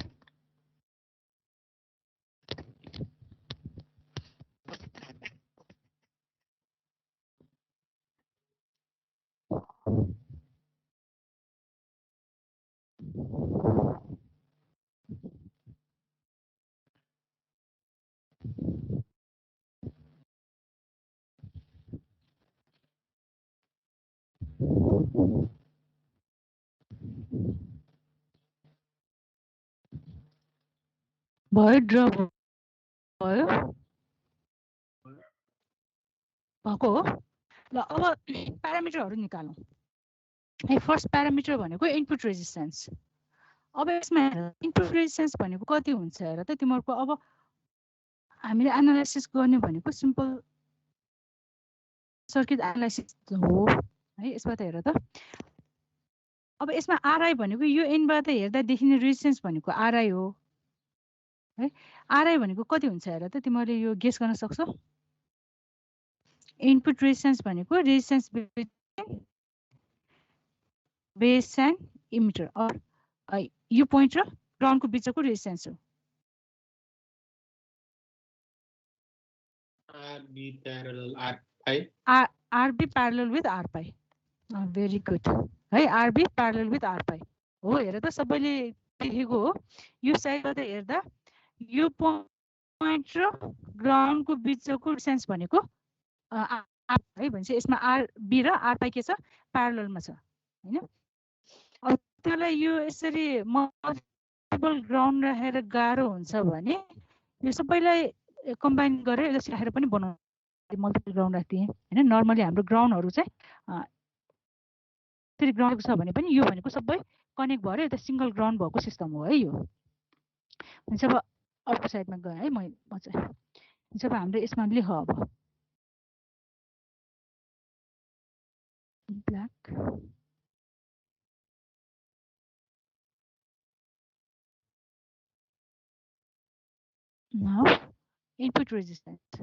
A: भयो, ड्र भयो भएको हो। ल अब प्यारामिटरहरू निकालौँ है। फर्स्ट प्यारामिटर भनेको इनपुट रेजिस्टेन्स। अब यसमा इनपुट रेजिस्टेन्स भनेको कति हुन्छ हेर त तिमीहरूको। अब हामीले एनालाइसिस गर्ने भनेको सिम्पल सर्किट एनालाइसिस हो है। यसबाट हेर त, अब यसमा आरआई भनेको यो एनबाट हेर्दा देखिने रेजिस्टेन्स भनेको आरआई हो है। आरआई भनेको कति हुन्छ हेर त, तिमीहरूले यो गेस गर्न सक्छौ। इनपुट रेजिस्टेन्स भनेको रेजिस्टेन्स बेस एन्ड इमिटर, यो पोइन्ट र ग्राउन्डको बिचको रेजिस्टेन्स हो।
B: RB parallel R pi,
A: RB parallel with R pi. Very good है, RB parallel with R pi हो। हेर त सबैले देखेको हो। यो साइडबाट हेर्दा यो पोइन्ट र ग्राउन्डको बिचको रेजिस्टेन्स भनेको है भनेपछि यसमा आरबी र आर पाई के छ, प्यारललमा छ हैन। अब त्यसलाई यो यसरी मल्टिपल ग्राउन्ड राखेर गाह्रो हुन्छ भने यो सबैलाई कम्बाइन गरेर यसलाई राखेर पनि बनाउनु, मल्टिपल ग्राउन्ड राख्दिएँ हैन। नर्मली हाम्रो ग्राउन्डहरू चाहिँ त्यसरी ग्राउन्ड छ भने पनि यो भनेको सबै कनेक्ट भएर एउटा सिङ्गल ग्राउन्ड भएको सिस्टम हो है यो। हुन्छ अब अर्को साइडमा गएँ है म चाहिँ। हुन्छ अब हाम्रो यसमा लेख अब black now input resistance.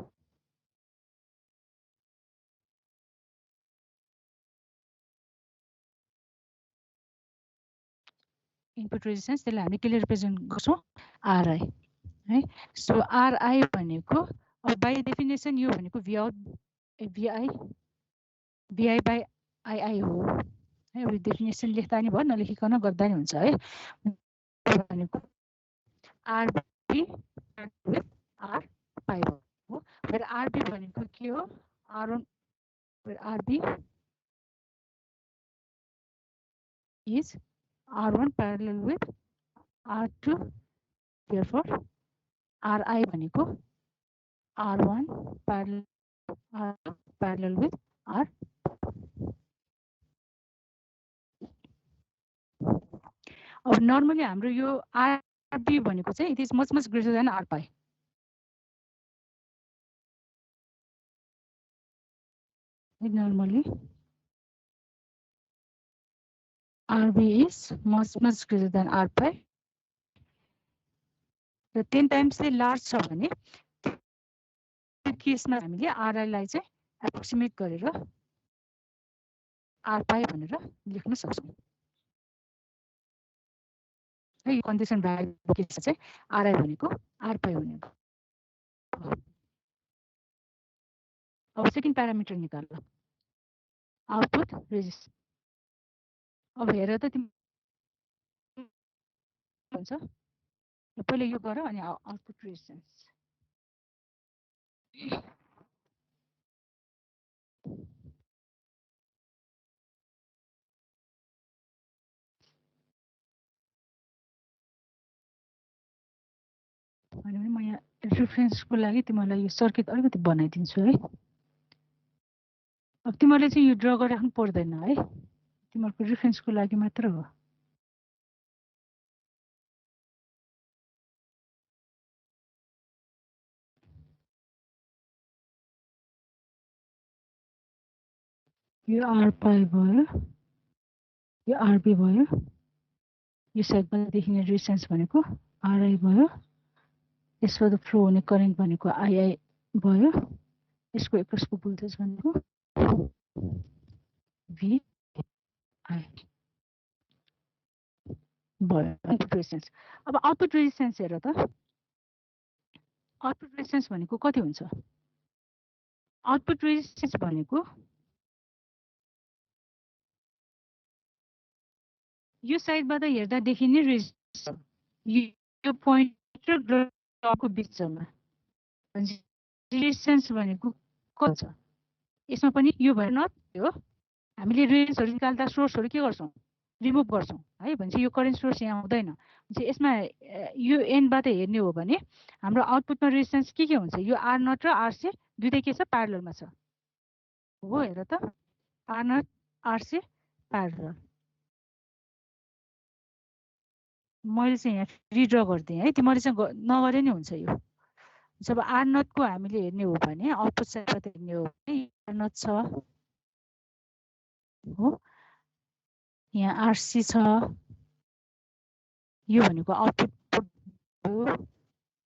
A: Input resistance त्यसलाई हामी केले रिप्रेजेन्ट गर्छौँ, आरआई है। सो आरआई भनेको अब बाई डेफिनेसन यो भनेको भिआई बाई आइआई हो है। अब डेफिनेसन लेख्दा नि भयो, नलेखिकन गर्दा नि हुन्छ है। भनेको आरबी विथ आर पाई हो। फेरि आरबी भनेको के हो, R one RB is R1 parallel with R2 therefore Ri भनेको R1 parallel R2 parallel with R. अब नर्मली हाम्रो यो RB भनेको चाहिँ it is much greater than R pi. Normally RB is much greater than R pi. र 10 times चाहिँ लार्ज छ भने त्यो केसमा हामीले RI लाई चाहिँ एप्रोक्सिमेट गरेर R pi भनेर लेख्न सक्छौं। है यो कन्डिसन भ्यालु केसमा चाहिँ RI भनेको R pi भनेको। अब सेकेन्ड प्यारामिटर निकाल्नु आउटपुट रेजिस्टेन्स। अब हेर त तिमी हुन्छ पहिले यो गर अनि आउटपुट रेजिस्टेन्स। अनि म यहाँ रेफरेन्सको लागि तिमीलाई यो सर्किट अलिकति बनाइदिन्छु है। अब तिमीले चाहिँ यो ड्र गरिराख्नु पर्दैन है, तिमीहरूको रेफरेन्सको लागि मात्र हो। यो R pi भयो, यो RB भयो, यो साइडबाट देखिने रेजिस्टेन्स भनेको RI भयो, यसबाट फ्लो हुने करेन्ट भनेको II भयो, यसको एकसको भोल्टेज भनेको VI भयो आउटपुट रेजिस्टेन्स। अब आउटपुट रेजिस्टेन्स हेर त, आउटपुट रेजिस्टेन्स भनेको कति हुन्छ? आउटपुट रेजिस्टेन्स भनेको यो साइडबाट हेर्दा देखिने रेजिस्टेन्स, यो पोइन्ट र ग्राउन्डको बिचमा रेजिस्टेन्स भनेको कति छ? यसमा पनि यो भयो नट हो, हामीले रेजिस्टेन्सहरु निकाल्दा सोर्सहरु के गर्छौं? रिमुभ गर्छौं है, भन्छ यो करेन्ट सोर्स यहाँ हुँदैन। भन्छ यसमा यो एन्डबाट हेर्ने हो भने हाम्रो आउटपुटमा रेजिस्टेन्स के हुन्छ? यो R नट र RC दुईटै के छ? प्यारललमा छ। हो हेर त, R नट RC प्यारलल। मैले चाहिँ यहाँ रिड्र गर्दिए है, तिमीले चाहिँ नगरे नि हुन्छ यो। जब R नट को हामीले हेर्ने हो भने आउटपुट साइडबाट हेर्ने हो भने R नट छ हो, यहाँ RC छ, यो भनेको आउटपुट हो,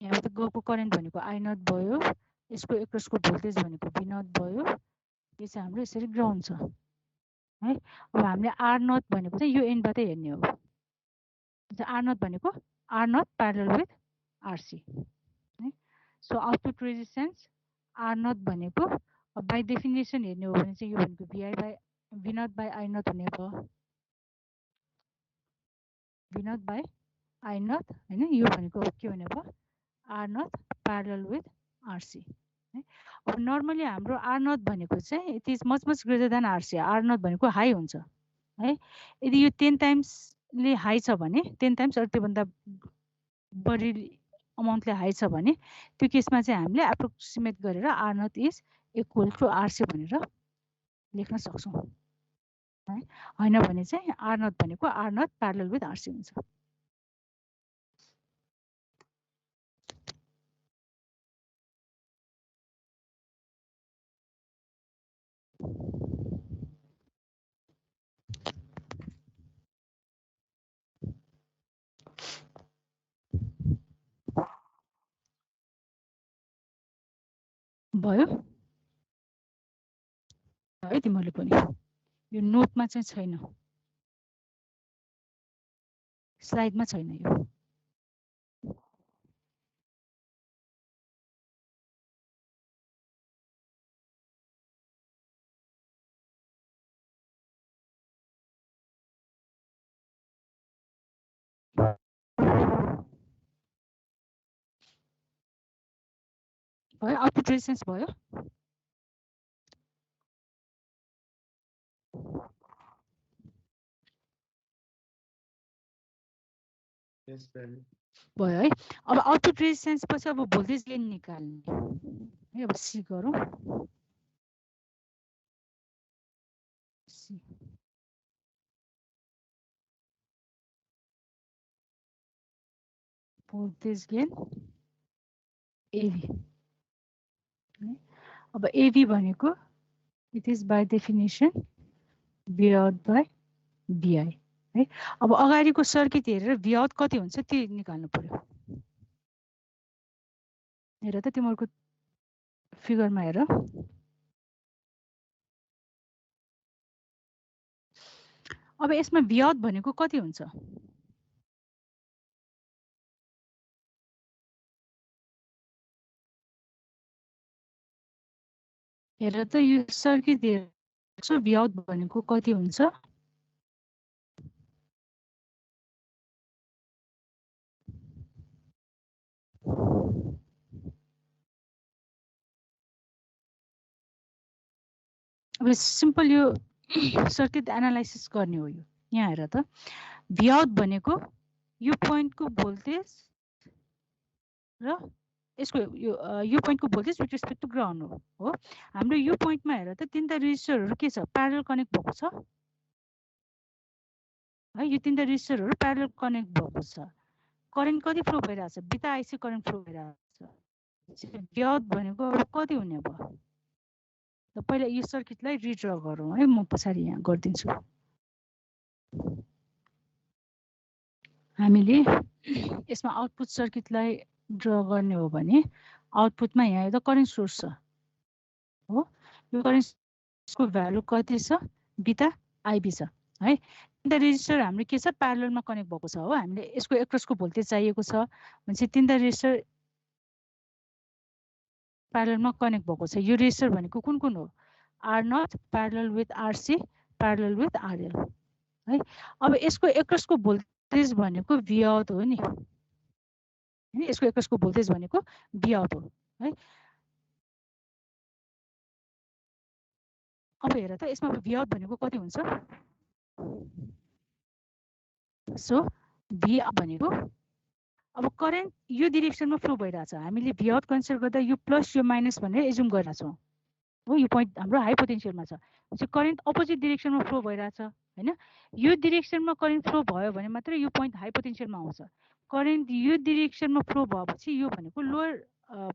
A: यहाँबाट गएको करेन्ट भनेको I नट भयो, यसको एकरसको भोल्टेज भनेको V नट भयो, यो चाहिँ हाम्रो यसरी ग्राउन्ड छ है। अब हामीले R नट भनेको चाहिँ यो एन्डबाट हेर्ने हो। R नट भनेको R naught parallel with RC है। So output resistance R naught भनेको बाइ डेफिनेसन हेर्ने हो भने चाहिँ यो भनेको V naught by I naught हुने भयो, V naught by I naught हैन, यो भनेको के हुने भयो? R naught parallel with RC है। अब नर्मली हाम्रो R नट भनेको चाहिँ it is much greater than RC। R naught भनेको हाई हुन्छ है। यदि यो 10 टाइम्सले हाई छ भने 10 टाइम्स अरू त्योभन्दा बढी अमाउन्टले हाई छ भने त्यो केसमा चाहिँ हामीले एप्रोक्सिमेट गरेर R naught is equal to RC भनेर लेख्न सक्छौं है। हैन भने चाहिँ R नट भनेको R naught parallel with RC हुन्छ। भयो है तिमीले पनि, यो नोटमा चाहिँ छैन, स्लाइडमा छैन यो। भयो आउटपुट रेजिस्टेन्स भयो।
B: यस म्याम।
A: भयो है। अब आउटपुट रेजिस्टेन्स पछि अब भोल्टेज गेन निकाल्ने है। अब सी गरौँ। सी भोल्टेज गेन एभी है। अब एभी भनेको it is by definition V out by VI है। अब अगाडिको सर्किट हेरेर भी आउट कति हुन्छ त्यो निकाल्नु पर्यो। हेर त तिमीहरूको फिगरमा हेर। अब यसमा भी आउट भनेको कति हुन्छ? हेर त यो सर्किट हेर्छु भी आउट भनेको कति हुन्छ? अब सिम्पल यो सर्किट एनालाइसिस गर्ने हो। यो यहाँ हेर त भी आउट भनेको यो पोइन्टको भोल्टेज र यसको यो पोइन्टको voltage with respect to ground हो। हाम्रो यो पोइन्टमा हेर त तीनटा रेजिस्टरहरू के छ? प्यारलल कनेक्ट भएको छ है। यो तीनटा रेजिस्टरहरू प्यारलल कनेक्ट भएको छ। करेन्ट कति फ्लो भइरहेछ? बिटा आइसी करेन्ट फ्लो भइरहेछ। भी आउट भनेको अब कति हुने भयो? त पहिला यो सर्किटलाई रिड्र गरौँ है। म पछाडि यहाँ गरिदिन्छु। हामीले यसमा आउटपुट सर्किटलाई ड्र गर्ने हो भने आउटपुटमा यहाँ एउटा करेन्ट सोर्स छ हो। यो करेन्टको भ्यालु कति छ? बिटा आइबी छ है। तीनटा रेजिस्टर हाम्रो के छ? प्यारललमा कनेक्ट भएको छ हो। हामीले यसको एक्रसको भोल्टेज चाहिएको छ भनेपछि तीनटा रेजिस्टर प्यारललमा कनेक्ट भएको छ। यो रेजिस्टर भनेको कुन कुन हो? R naught parallel with RC parallel with RL है। अब यसको एक्रसको भोल्टेज भनेको भी आउट हो नि। यसको एक्रसको भोल्टेज भनेको भी आउट हो है। अब हेर त यसमा भी आउट भनेको कति हुन्छ? सो भी भनेको अब करेन्ट यो डिरेक्सनमा फ्लो भइरहेछ। हामीले भी आउट कन्सिडर गर्दा यो प्लस यो माइनस भनेर एजुम गरिरहेछौँ हो। यो पोइन्ट हाम्रो हाई पोटेन्सियलमा छ। चाहिँ करेन्ट अपोजिट डिरेक्सनमा फ्लो भइरहेछ हैन। यो डिरेक्सनमा करेन्ट फ्लो भयो भने मात्रै यो पोइन्ट हाई पोटेन्सियलमा आउँछ। करेन्ट यो डिरेक्सनमा फ्लो भएपछि यो भनेको लोअर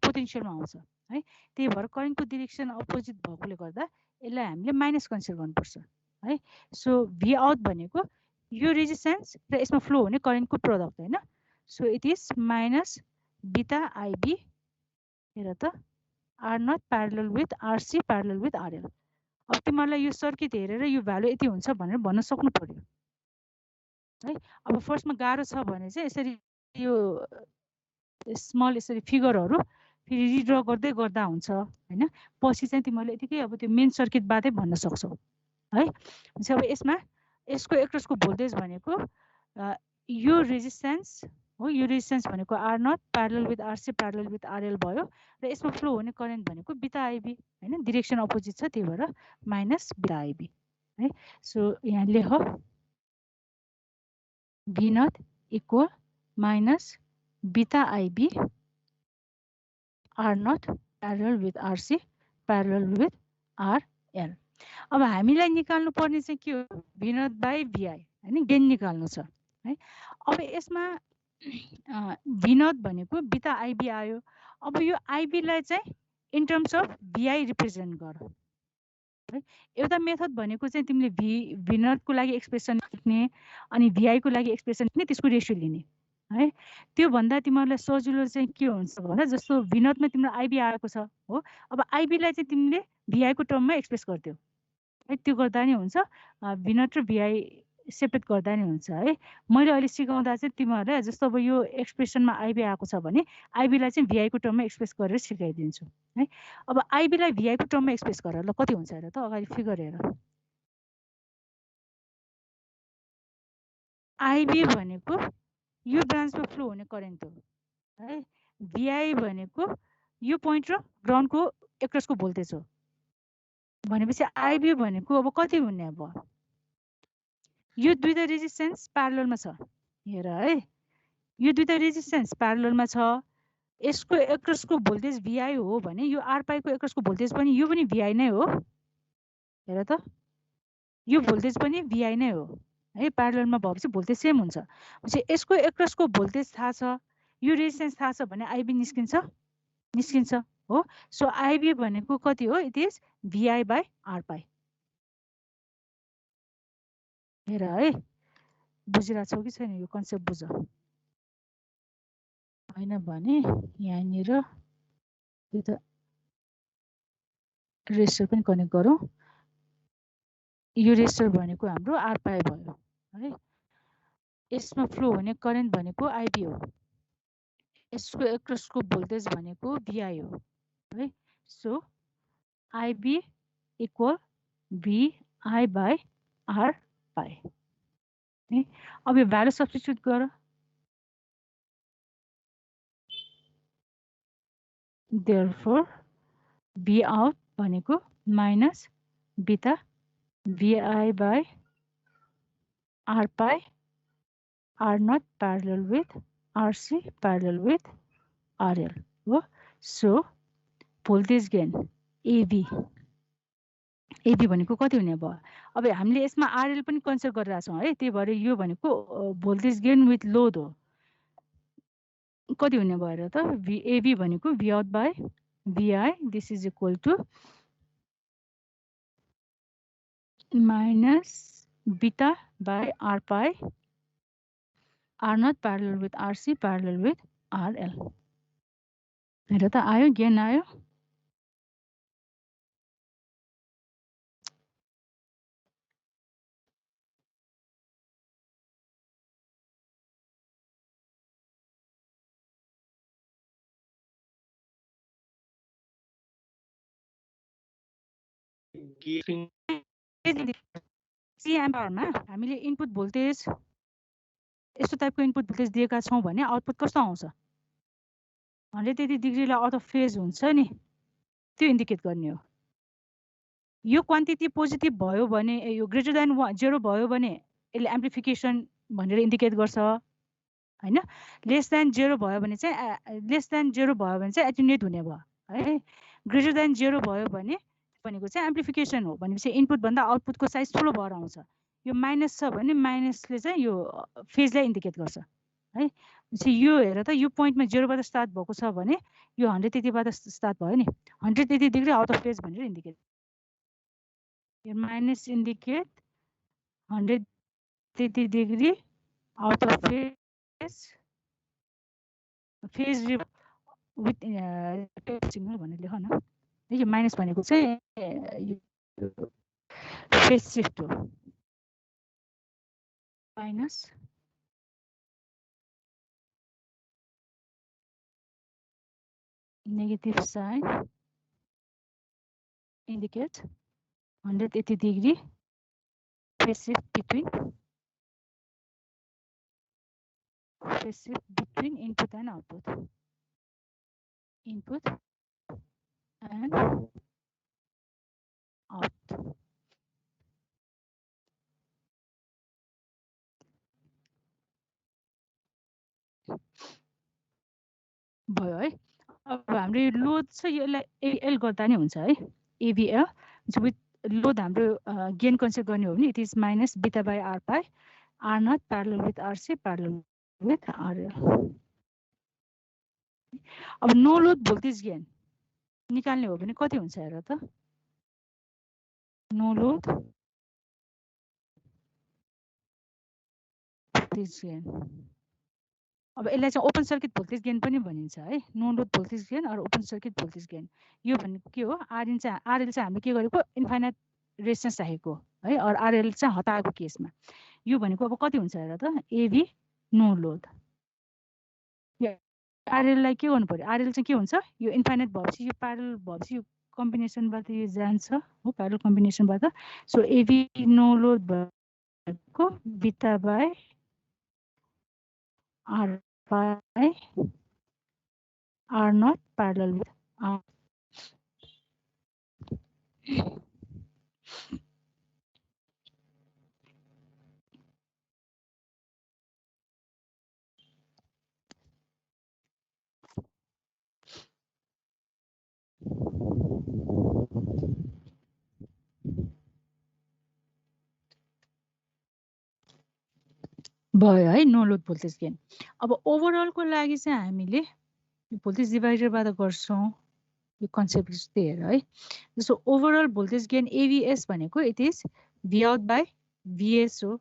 A: पोटेन्सियलमा आउँछ है। त्यही भएर करेन्टको डिरेक्सन अपोजिट भएकोले गर्दा यसलाई हामीले माइनस कन्सिडर गर्नुपर्छ है। सो भी आउट भनेको यो रेजिस्टेन्स र यसमा फ्लो हुने करेन्टको प्रोडक्ट हैन। So it is minus beta IB. हेर त R naught parallel with RC parallel with RL. अब तिमीहरूलाई यो सर्किट हेरेर यो भ्यालु यति हुन्छ भनेर भन्न सक्नु पर्यो है। अब फर्स्टमा गाह्रो छ भने चाहिँ यसरी यो स्मल यसरी फिगरहरू फेरि रिड्र गर्दै गर्दा हुन्छ हैन। पछि चाहिँ तिमीहरूले यतिकै अब त्यो मेन सर्किटबाटै भन्न सक्छौ है। अब यसमा यसको एक्रसको भोल्टेज भनेको यो रेजिस्टेन्स हो। यो रेजिस्टेन्स भनेको R naught parallel with RC parallel with RL भयो र यसमा फ्लो हुने करेन्ट भनेको बिटा आइबी हैन। डिरेक्सन अपोजिट छ त्यही भएर माइनस बिटा आइबी है। सो यहाँ लेख V naught equal minus beta IB R naught parallel with RC parallel with RL. अब हामीलाई निकाल्नु पर्ने चाहिँ के हो? भी नट बाई बिआई हैन। गेन निकाल्नु छ है। अब यसमा भी नट भनेको बिटा आइबी आयो। अब यो आइबीलाई चाहिँ इन टर्म्स अफ बिआई रिप्रेजेन्ट गर है। एउटा मेथड भनेको चाहिँ तिमीले भी नटको लागि एक्सप्रेसन लेख्ने अनि बिआईको लागि एक्सप्रेसन लेख्ने, त्यसको रेसियो लिने है। त्यो भन्दा तिमीहरूलाई सजिलो चाहिँ के हुन्छ भन्दा जस्तो भी नटमा तिम्रो आइबी आएको छ हो। अब आइबीलाई चाहिँ तिमीले बिआईको टर्ममा एक्सप्रेस गरिदियो है। त्यो गर्दा नि हुन्छ। भी नट र बिआई सेपरेट गर्दा नि हुन्छ है। मैले अहिले सिकाउँदा चाहिँ तिमीहरूलाई जस्तो अब यो एक्सप्रेसनमा आइबी आएको छ भने आइबीलाई चाहिँ बिआईको टर्ममा एक्सप्रेस गरेर सिकाइदिन्छु है। अब आइबीलाई बिआईको टर्ममा एक्सप्रेस गरेर ल कति हुन्छ हेर त अगाडि फिगर हेर। आइबी भनेको यो ब्रान्चमा फ्लो हुने करेन्ट हो है। बिआई भनेको यो पोइन्ट र ग्राउन्डको एक्रसको भोल्टेज हो भनेपछि आइबी भनेको अब कति हुने? अब यो दुईटा रेजिस्टेन्स प्यारललमा छ हेर है। यो दुईटा रेजिस्टेन्स प्यारललमा छ, यसको एक्रसको भोल्टेज VI हो भने यो R पाईको एक्रसको भोल्टेज पनि यो पनि VI नै हो। हेर त, यो भोल्टेज पनि VI नै हो है, प्यारललमा भएपछि भोल्टेज सेम हुन्छ। पछि यसको एक्रसको भोल्टेज थाहा छ, यो रेजिस्टेन्स थाहा छ भने IB निस्किन्छ हो। सो IB भनेको कति हो? It is VI by R पाई। हेर है, बुझिरहेको छौ कि छैन? यो कन्सेप्ट बुझ, होइन भने यहाँनिर यो त रेजिस्टर पनि कनेक्ट गरौँ। यो रेजिस्टर भनेको हाम्रो R पाई भयो है। यसमा फ्लो हुने करेन्ट भनेको IB हो, यसको एक्रसको भोल्टेज भनेको VI हो है। So IB equal VI by R pi है। अब यो भ्यालु सब्स्टिट्युट गर, देयरफोर V आउट भनेको minus beta VI by R pi R naught parallel with RC parallel with RL हो। सो भोल्टेज गेन AB भनेको कति हुने भयो? अब हामीले यसमा RL पनि कन्सिडर गरिरहेको छौँ है, त्यही भएर यो भनेको भोल्टेज गेन विथ लोड हो। कति हुने भयो त? AB भनेको V out by VI, this is equal to minus beta by R pi R naught parallel with RC parallel with RL। हेर त, आयो गेन आयो। सी एम्परमा हामीले इनपुट भोल्टेज यस्तो टाइपको इनपुट भोल्टेज दिएका छौँ भने आउटपुट कस्तो आउँछ? 180 डिग्रीलाई आउट अफ फेज हुन्छ नि, त्यो इन्डिकेट गर्ने हो। यो क्वान्टिटी पोजिटिभ भयो भने, यो ग्रेटर देन 0 भयो भने यसले एम्प्लिफिकेसन भनेर इन्डिकेट गर्छ होइन। लेस देन 0 भयो भने चाहिँ एटेन्युएट हुने भयो है। ग्रेटर देन 0 भयो भने भनेको चाहिँ एम्प्लिफिकेसन हो, भनेपछि इनपुटभन्दा आउटपुटको साइज ठुलो भएर आउँछ। यो माइनस छ भने माइनसले चाहिँ यो फेजलाई इन्डिकेट गर्छ है। यो हेर त, यो पोइन्टमा 0बाट स्टार्ट भएको छ भने यो 180बाट स्टार्ट भयो नि, 180 डिग्री आउट अफ फेज भनेर इन्डिकेट। यो minus indicate 180 degree out of phase with signal भनेर लेख न। यो माइनस भनेको चाहिँ फेज सिफ्ट हो, minus negative sign indicates 180 degree phase shift between input and output. Input and out. भयो है। अब हाम्रो यो लोड चाहिँ यसलाई एल गर्दा नै हुन्छ है, एबिएल विथ लोड हाम्रो गेन कन्सिडर गर्ने हो भने it is minus beta by R pi R naught parallel with RC parallel with RL. अब नो लोड भोल्टेज गेन निकाल्ने हो भने कति हुन्छ हेर त? नो लोड भोल्टेज गेन, अब यसलाई चाहिँ ओपन सर्किट भोल्टेज गेन पनि भनिन्छ है। No load voltage gain or open circuit voltage gain. यो भनेको के हो? आरएल चाहिँ हामीले के गरेको? इन्फाइनाइट रेजिस्टेन्स राखेको है, अर आरएल चाहिँ हटाएको केसमा यो भनेको अब कति हुन्छ हेर त? AB no load. आरएललाई के गर्नु पर्यो? आरएल चाहिँ के हुन्छ? यो इन्फाइनाइट भएपछि यो प्यारल भएपछि यो कम्बिनेसनबाट यो जान्छ हो, प्यारल कम्बिनेसनबाट। सो एबी नो लोड भएको beta by R pi R naught parallel with R. भयो है नो लोड भोल्टेज गेन। अब ओभरअलको लागि चाहिँ हामीले भोल्टेज डिभाइडरबाट गर्छौँ। यो कन्सेप्ट त्यही हेर है। जस्तो ओभरअल भोल्टेज गेन एभीएस भनेको it is V out by VS हो।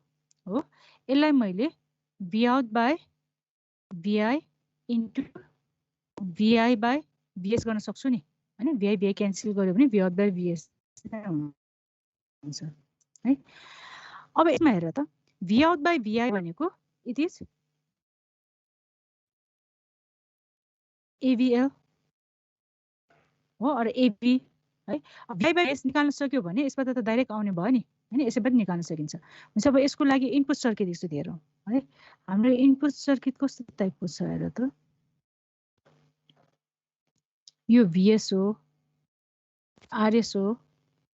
A: यसलाई मैले V out by VI into VI by VS गर्न सक्छु नि हैन। भिआई भिआई क्यान्सल गर्यो भने भी आउट बाई भिएस हुन्छ है। अब यसमा हेर त भी आउट बाई भिआई भनेको इट इज एभीएल हो और एबी है। भिआई बाई भिएस निकाल्न सक्यो भने यसबाट त डाइरेक्ट आउने भयो नि हैन। यसैबाट निकाल्न सकिन्छ। हुन्छ अब यसको लागि इनपुट सर्किट एकचोटि हेरौँ है। हाम्रो इनपुट सर्किट कस्तो टाइपको छ हेर त। यो भिएस हो आरएस हो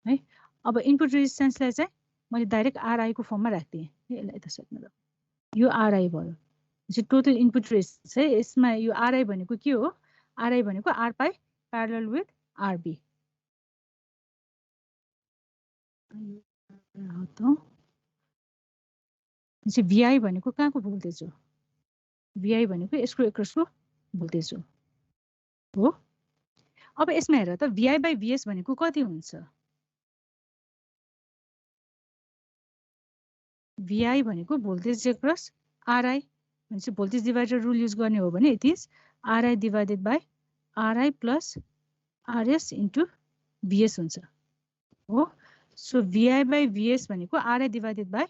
A: है। अब इनपुट रेजिस्टेन्सलाई चाहिँ मैले डाइरेक्ट आरआई को फर्ममा राख्दिएँ। यसलाई त सक्नु यो आरआई भयो। टोटल इनपुट रेजिस्टेन्स है। यसमा यो आरआई भनेको के हो? आरआई भनेको R pi parallel with RB VI भनेको कहाँको भोल्टेज हो? भिआई भनेको यसको एक्रसको भोल्टेज हो। अब यसमा हेर त भिआई बाई भिएस भनेको कति हुन्छ? भिआई भनेको भोल्टेज एक्रस आरआई भनेपछि भोल्टेज डिभाइडर रुल युज गर्ने हो भने it is RI divided by RI plus RS into VS हुन्छ हो। सो भिआई बाई भिएस भनेको आरआई डिभाइडेड बाई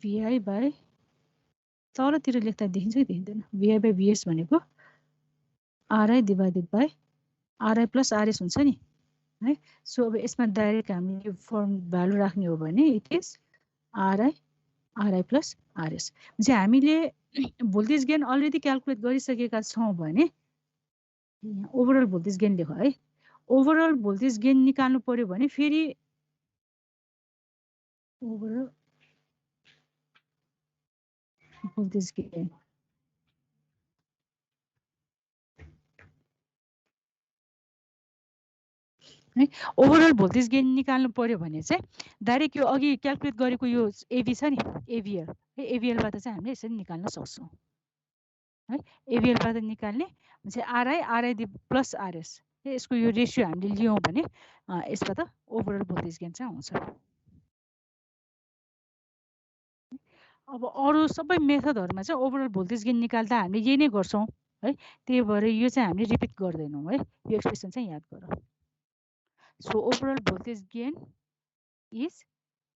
A: भिआई बाई तलतिर लेख्दा देखिन्छ कि देखिँदैन? भिआई बाई भिएस भनेको RI divided by RI plus RS हुन्छ नि है। सो अब यसमा डाइरेक्ट हामीले यो फर्म भ्यालु राख्ने हो भने it is RI plus RS. चाहिँ हामीले भोल्टेज गेन अलरेडी क्यालकुलेट गरिसकेका छौँ भने ओभरअल भोल्टेज गेन लेख है। ओभरअल भोल्टेज गेन निकाल्नु पर्यो भने फेरि ओभरअल भोल्टेज गेन है। ओभरअल भोल्टेज गेन निकाल्नु पर्यो भने चाहिँ डाइरेक्ट यो अघि क्यालकुलेट गरेको यो एभी छ नि एभीएल है। एभीएलबाट चाहिँ हामीले यसरी निकाल्न सक्छौँ है। एभीएलबाट निकाल्ने चाहिँ आरआई प्लस आरएस यसको यो रेसियो हामीले लियौँ भने यसबाट ओभरअल भोल्टेज गेन चाहिँ आउँछ। अब अरू सबै मेथडहरूमा चाहिँ ओभरअल भोल्टेज गेन निकाल्दा हामीले यही नै गर्छौँ है। त्यही भएर यो चाहिँ हामीले रिपिट गर्दैनौँ है। यो एक्सप्रेसन चाहिँ याद गर। So overall voltage gain is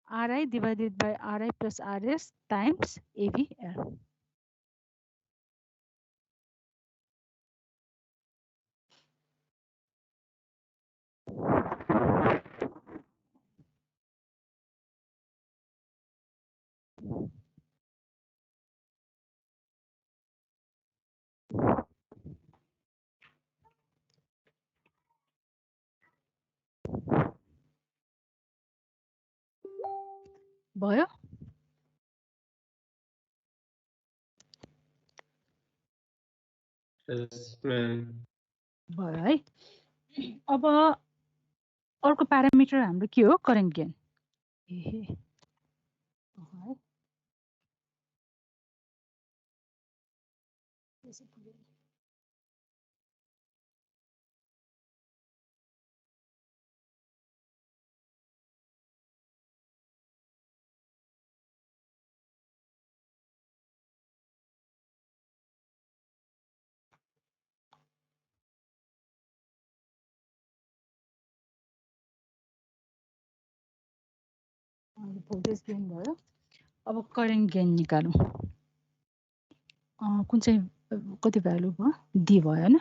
A: RI divided by RI plus RS times AVL. भयो? भयो है। अब अर्को प्यारामिटर हाम्रो के हो? Current gain. भोल्टेज गेन भयो। अब करेन्ट गेन निकालौँ। कुन चाहिँ कति भ्यालु भयो? डी भयो हैन।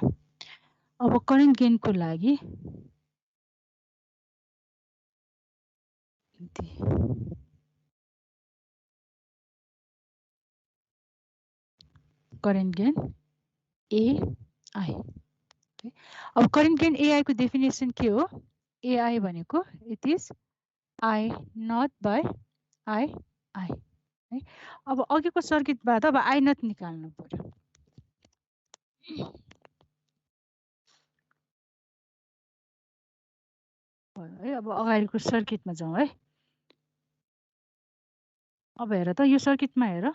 A: अब करेन्ट गेनको लागि करेन्ट गेन एआई। अब करेन्ट गेन एआई को डेफिनेसन के हो? एआई भनेको it is I naught by I है। अब अघिको सर्किटबाट अब आई नट निकाल्नु पर्यो। है अब अगाडिको सर्किटमा जाउँ है। अब हेर त यो सर्किटमा हेर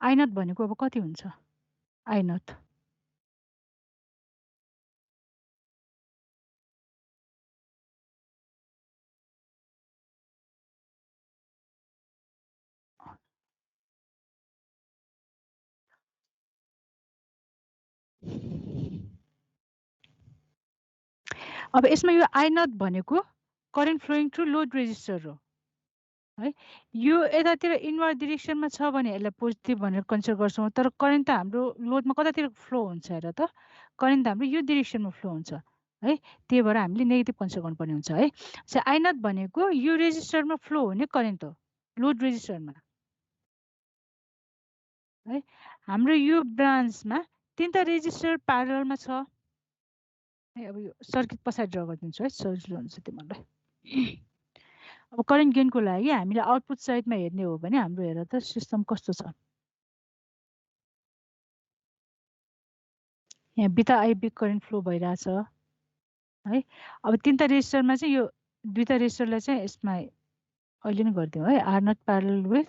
A: I नट भनेको अब कति हुन्छ I नट अब यसमा यो I नट भनेको current flowing through load resistor हो है यो यतातिर इनवर्ड डिरेक्सनमा छ भने यसलाई पोजिटिभ भनेर कन्सिडर गर्छौँ तर करेन्ट त हाम्रो लोडमा कतातिर फ्लो हुन्छ हेर त करेन्ट त हाम्रो यो डिरेक्सनमा फ्लो हुन्छ है त्यही भएर हामीले नेगेटिभ कन्सिडर गर्नुपर्ने हुन्छ है सो I नट भनेको यो रेजिस्टरमा फ्लो हुने करेन्ट हो लोड रेजिस्टरमा है हाम्रो यो ब्रान्चमा तीनटा रेजिस्टर प्यारललमा छ है अब यो सर्किट पछाडि ड्र गरिदिन्छु है सजिलो हुन्छ तिमीहरूलाई अब करेन्ट गेनको लागि हामीले आउटपुट साइडमा हेर्ने हो भने हाम्रो हेर त सिस्टम कस्तो छ यहाँ बिटा आइबी करेन्ट फ्लो भइरहेछ है अब तीनटा रेजिस्टरमा चाहिँ यो दुईटा रेजिस्टरलाई चाहिँ यसमा अहिले नै गरिदिउँ है R naught parallel with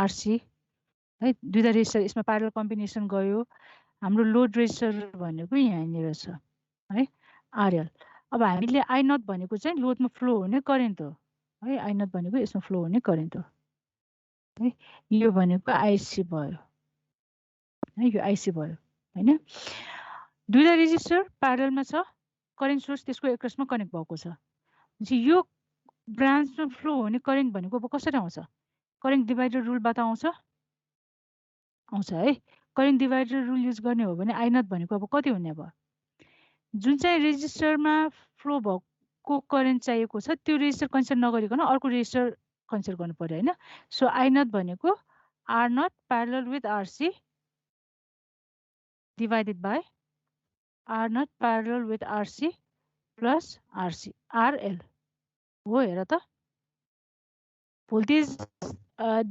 A: RC है दुईटा रेजिस्टर यसमा प्यारल कम्बिनेसन गयो हाम्रो लोड रेजिस्टर भनेको यहाँनिर छ है आरएल अब हामीले आई नट भनेको चाहिँ लोडमा फ्लो हुने करेन्ट हो है आई नट भनेको यसमा फ्लो हुने करेन्ट हो है यो भनेको आइसी भयो है यो आइसी भयो हैन दुईटा रेजिस्टर प्यारलमा छ करेन्ट सोर्स त्यसको एक्रोसमा कनेक्ट भएको छ यो ब्रान्चमा फ्लो हुने करेन्ट भनेको अब कसरी आउँछ करेन्ट डिभाइडर रुलबाट आउँछ है करेन्ट डिभाइडर रुल युज गर्ने हो भने आई नट भनेको अब कति हुने अब जुन चाहिँ रेजिस्टरमा फ्लो भएको करेन्ट चाहिएको छ त्यो रेजिस्टर कन्सिडर नगरिकन अर्को रेजिस्टर कन्सिडर गर्नु पर्यो हैन सो आई नट भनेको R naught parallel with RC divided by R not parallel with RC plus RC RL हो हेर त भोल्टेज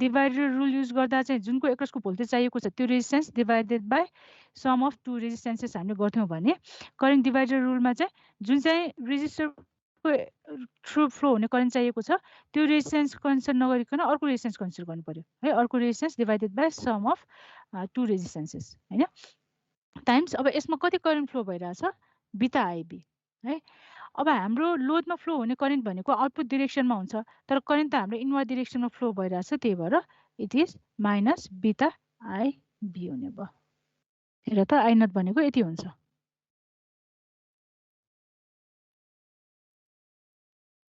A: डिभाइडर रुल युज गर्दा चाहिँ जुनको एकसको भोल्टेज चाहिएको छ त्यो resistance divided by sum of two resistances हामीले गर्थ्यौँ भने करेन्ट डिभाइडर रुलमा चाहिँ जुन चाहिँ रेजिस्टरको थ्रु फ्लो हुने करेन्ट चाहिएको छ त्यो रेजिस्टेन्स कन्सिडर नगरिकन अर्को रेजिस्टेन्स कन्सिडर गर्नु पर्यो है अर्को resistance divided by sum of two resistances हैन टाइम्स अब यसमा कति करेन्ट फ्लो भइरहेछ बिटा आइबी है अब हाम्रो लोडमा फ्लो हुने करेन्ट भनेको आउटपुट डिरेक्सनमा हुन्छ तर करेन्ट त हाम्रो इनवर्ड डिरेक्सनमा फ्लो भइरहेछ त्यही भएर it is minus beta IB हुने भयो हेर त आई नट भनेको यति हुन्छ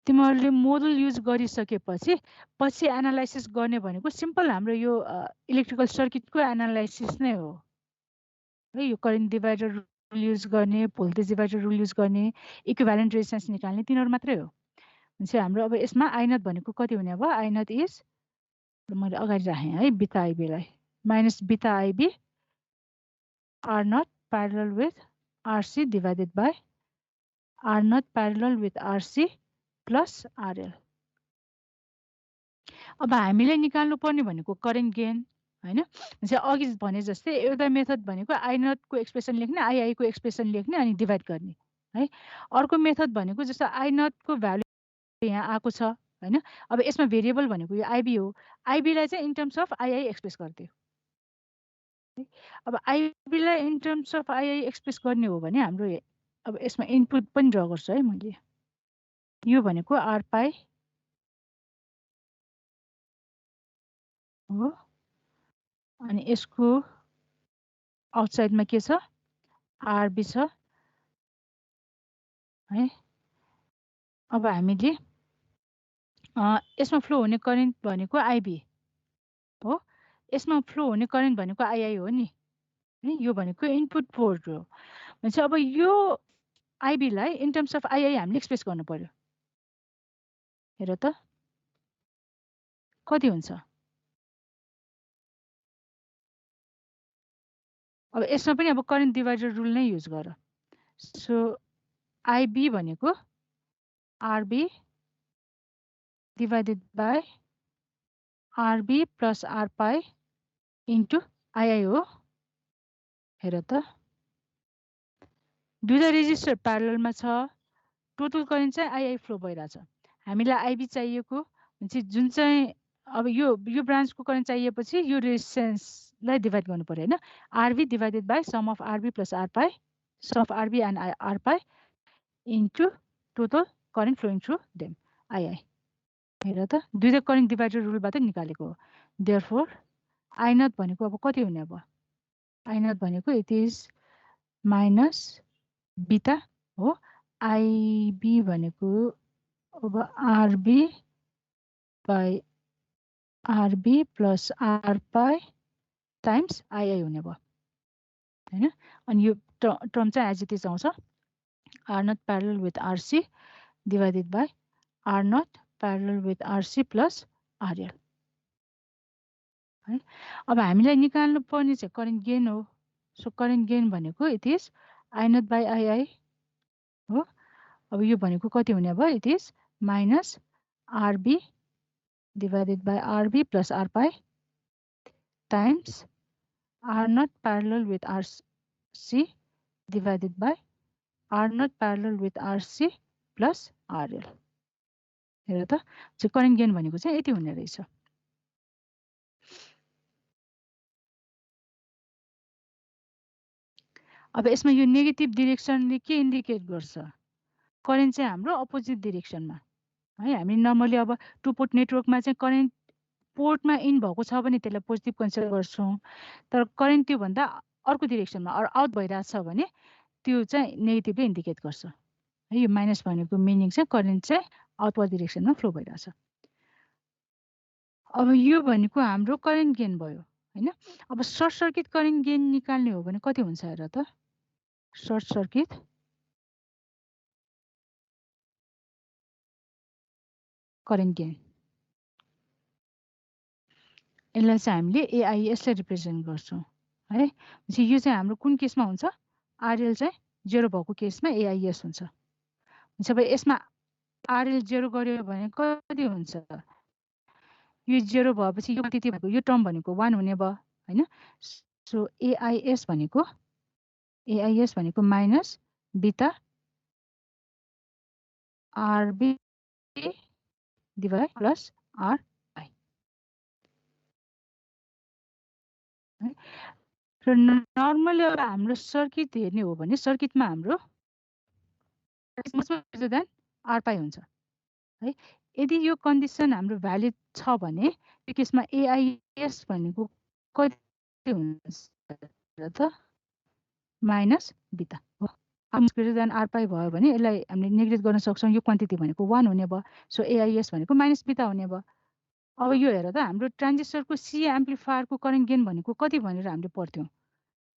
A: तिमीहरूले मोडल युज गरिसकेपछि पछि एनालाइसिस गर्ने भनेको सिम्पल हाम्रो यो इलेक्ट्रिकल सर्किटको एनालाइसिस नै हो है यो करेन्ट डिभाइडर रुल युज गर्ने भोल्टेज डिभाइडर रुल युज गर्ने इक्विभ्यालेन्ट रेजिस्टेन्स निकाल्ने तिनीहरू मात्रै हो भनेपछि हाम्रो अब यसमा आई नट भनेको कति हुने अब आई नट इज मैले अगाडि राखेँ है बिटा आइबीलाई minus beta IB R naught parallel with RC divided by R naught parallel with RC plus RL अब हामीले निकाल्नु पर्ने भनेको करेन्ट गेन हैन अघि भने जस्तै एउटा मेथड भनेको आई नटको एक्सप्रेसन लेख्ने आइआईको एक्सप्रेसन लेख्ने अनि डिभाइड गर्ने है अर्को मेथड भनेको जस्तो आई नटको भ्यालु यहाँ आएको छ हैन अब यसमा भेरिएबल भनेको यो आइबी हो आइबीलाई चाहिँ in terms of II express गरिदियो अब आइबीलाई in terms of II express गर्ने हो भने हाम्रो अब यसमा इनपुट पनि ड्र गर्छु है मैले यो भनेको आर पाई हो अनि यसको आउटसाइडमा के छ आरबी छ है अब हामीले यसमा फ्लो हुने करेन्ट भनेको आइबी हो यसमा फ्लो हुने करेन्ट भनेको आइआई हो नि है यो भनेको इनपुट पोर्ट हो भनेपछि अब यो आइबीलाई इन टर्म्स अफ आइआई हामीले एक्सप्रेस गर्नु पर्यो हेर त कति हुन्छ अब यसमा पनि अब करेन्ट डिभाइडर रुल नै युज गर सो आइबी भनेको RB divided by RB plus R pi into II हो हेर त दुईटा रेजिस्टर प्यारललमा छ टोटल करेन्ट चाहिँ आइआई फ्लो भइरहेछ हामीलाई आइबी चाहिएको भने चाहिँ जुन चाहिँ अब यो ब्रान्चको करेन्ट चाहिएपछि यो रेजिस्टेन्सलाई डिभाइड गर्नु पर्यो हैन RB divided by sum of RB plus R pi sum of RB and R pi into total current flowing through them I हेर त दुईटा करेन्ट डिभाइडर रुलबाट निकालेको हो देयरफोर आई नट भनेको अब कति हुने अब आई नट भनेको इट इज माइनस बिटा हो आईबी भनेको अब RB by RB plus R pi times I हुने भयो हैन अनि यो टर्म चाहिँ एज इट इज आउँछ R naught parallel with RC divided by R naught parallel with RC plus RL है अब हामीलाई निकाल्नु पर्ने चाहिँ करेन्ट गेन हो सो करेन्ट गेन भनेको it is I naught by I हो अब यो भनेको कति हुने भयो it is minus RB divided by RB plus R pi times R not parallel with RC divided by R not parallel with RC plus RL. हेर त चाहिँ करेन्ट गेन भनेको चाहिँ यति हुने रहेछ अब यसमा यो नेगेटिभ डिरेक्सनले के इन्डिकेट गर्छ करेन्ट चाहिँ हाम्रो अपोजिट डिरेक्सनमा है हामी नर्मली अब टु पोर्ट नेटवर्कमा चाहिँ करेन्ट पोर्टमा इन भएको छ भने त्यसलाई पोजिटिभ कन्सिडर गर्छौँ तर करेन्ट त्यो भन्दा अर्को डिरेक्सनमा आउट भइरहेछ भने त्यो चाहिँ नेगेटिभले इन्डिकेट गर्छ है यो माइनस भनेको मिनिङ चाहिँ करेन्ट चाहिँ आउटवर्ड डिरेक्सनमा फ्लो भइरहेछ अब यो भनेको हाम्रो करेन्ट गेन भयो हैन अब सर्ट सर्किट करेन्ट गेन निकाल्ने हो भने कति हुन्छ हेर त सर्ट सर्किट करेन्ट गेन यसलाई चाहिँ हामीले एआइएसले रिप्रेजेन्ट गर्छौँ है यो चाहिँ हाम्रो कुन केसमा हुन्छ आरएल चाहिँ जेरो भएको केसमा एआइएस हुन्छ अब यसमा आरएल जेरो गर्यो भने कति हुन्छ यो जेरो भएपछि यो कति भएको यो टर्म भनेको 1 हुने भयो हैन सो एआइएस भनेको माइनस बिटा आरबी डिभाइड प्लस आर र नर्मली अब हाम्रो सर्किट हेर्ने हो भने सर्किटमा हाम्रो देन आर पाई हुन्छ है यदि यो कन्डिसन हाम्रो भ्यालिड छ भने त्यो केसमा एआइएस भनेको कति हुन्छ त माइनस बिटा हो ग्रेटर देन आर पाई भयो भने यसलाई हामीले नेग्लेक्ट गर्न सक्छौँ यो क्वान्टिटी भनेको 1 हुने भयो सो एआइएस भनेको माइनस बिटा हुने भयो अब यो हेर त हाम्रो ट्रान्जिस्टरको सी एम्प्लिफायरको करेन्ट गेन भनेको कति भनेर हामीले पढ्थ्यौँ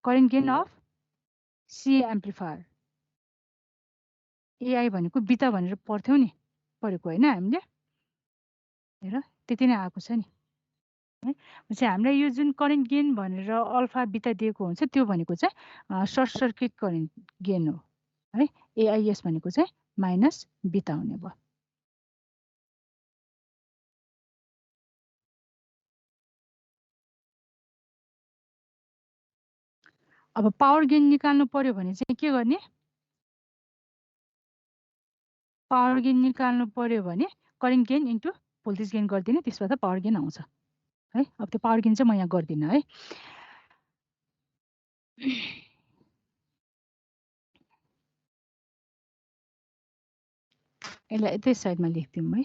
A: current gain of C amplifier AI भनेको बिटा भनेर पढ्थ्यौँ नि पढेको होइन हामीले हेर त्यति नै आएको छ नि है चाहिँ हामीलाई यो जुन करेन्ट गेन भनेर अल्फा बिटा दिएको हुन्छ त्यो भनेको चाहिँ सर्ट सर्किट करेन्ट गेन हो है एआइएस भनेको चाहिँ माइनस बिटा हुने भयो अब पावर गेन निकाल्नु पर्यो भने चाहिँ के गर्ने पावर गेन निकाल्नु पर्यो भने current gain into voltage gain गरिदिने त्यसबाट पावर गेन आउँछ है अब त्यो पावर गेन चाहिँ म यहाँ गर्दिनँ है यसलाई यतै साइडमा लेख्दिउँ है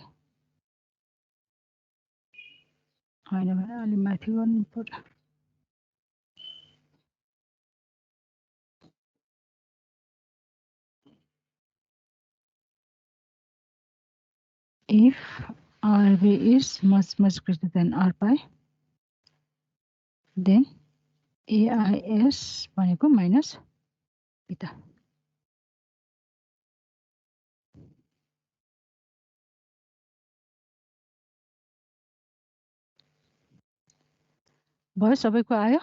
A: होइन भने अलि माथि गर्नु पर्यो if RB is much greater than R pi then AIS भनेको माइनस बिटा भयो सबैको आयो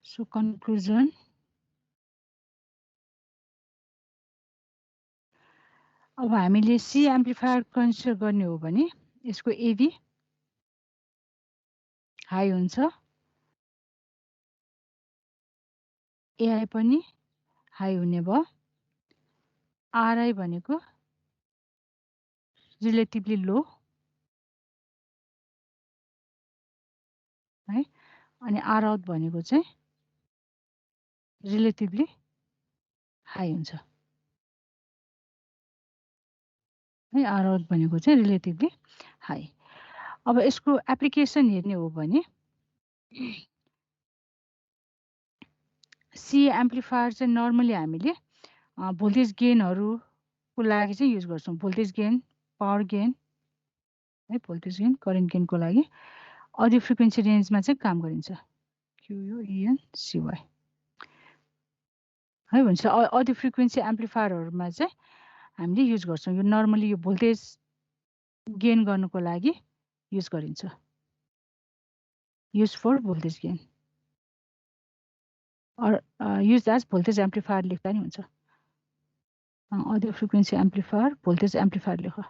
A: सो कन्क्लुजन अब हामीले सी एम्प्लिफायर कन्सिडर गर्ने हो भने यसको एबी हाई हुन्छ, एआई पनि हाई हुने भयो, आरआई भनेको रिलेटिभली लो है, अनि आर आउट भनेको चाहिँ रिलेटिभली हाई हुन्छ है, आर आउट भनेको चाहिँ रिलेटिभली हाई। अब यसको एप्लिकेसन हेर्ने हो भने सी एम्प्लिफायर चाहिँ नर्मली हामीले भोल्टेज गेनहरूको लागि चाहिँ युज गर्छौँ, भोल्टेज गेन, पावर गेन है, भोल्टेज गेन, करेन्ट गेनको लागि अडियो फ्रिक्वेन्सी रेन्जमा चाहिँ काम गरिन्छ, QUENCY है भन्छ। अडियो फ्रिक्वेन्सी एम्प्लिफायरहरूमा चाहिँ हामीले युज गर्छौँ, यो नर्मली यो भोल्टेज गेन गर्नुको लागि युज गरिन्छ, use for voltage gain use as voltage amplifier लेख्दा नि हुन्छ, audio frequency amplifier voltage amplifier लेख है।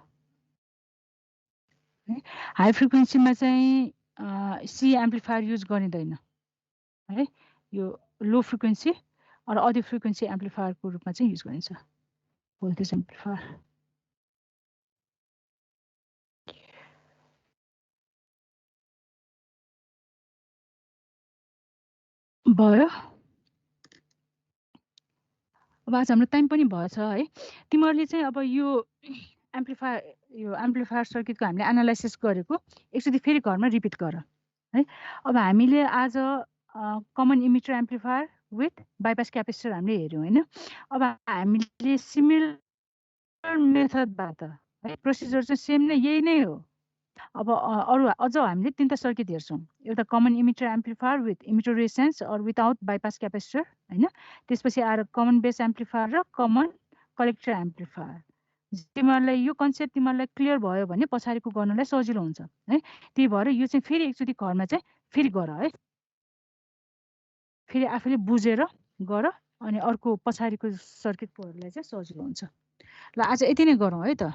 A: हाई फ्रिक्वेन्सीमा चाहिँ सी एम्प्लिफायर युज गरिँदैन है, यो लो फ्रिक्वेन्सी र अडियो फ्रिक्वेन्सी एम्प्लिफायरको रूपमा चाहिँ युज गरिन्छ, भोल्टेज एम्प्लिफायर भयो। अब आज हाम्रो टाइम पनि भएछ है, तिमीहरूले चाहिँ अब यो एम्प्लिफायर सर्किटको हामीले एनालाइसिस गरेको एकचोटि फेरि घरमा रिपिट गर है। अब हामीले आज common emitter amplifier with bypass capacitor हामीले हेऱ्यौँ होइन। अब हामीले सिमिलर मेथडबाट है, प्रोसिजर चाहिँ सेम नै, यही नै हो। अब अरू अझ हामीले तिनवटा सर्किट हेर्छौँ, एउटा common emitter amplifier with emitter resistance or without bypass capacitor होइन, त्यसपछि आएर कमन बेस एम्प्लिफायर र कमन कलेक्टर एम्प्लिफायर। तिमीहरूलाई यो कन्सेप्ट तिमीहरूलाई क्लियर भयो भने पछाडिको गर्नलाई सजिलो हुन्छ है। त्यही भएर यो चाहिँ फेरि एकचोटि घरमा चाहिँ फेरि गर है, फेरि आफूले बुझेर गर, अनि अर्को पछाडिको सर्किटकोहरूलाई चाहिँ सजिलो हुन्छ। ल आज यति नै गरौँ है त।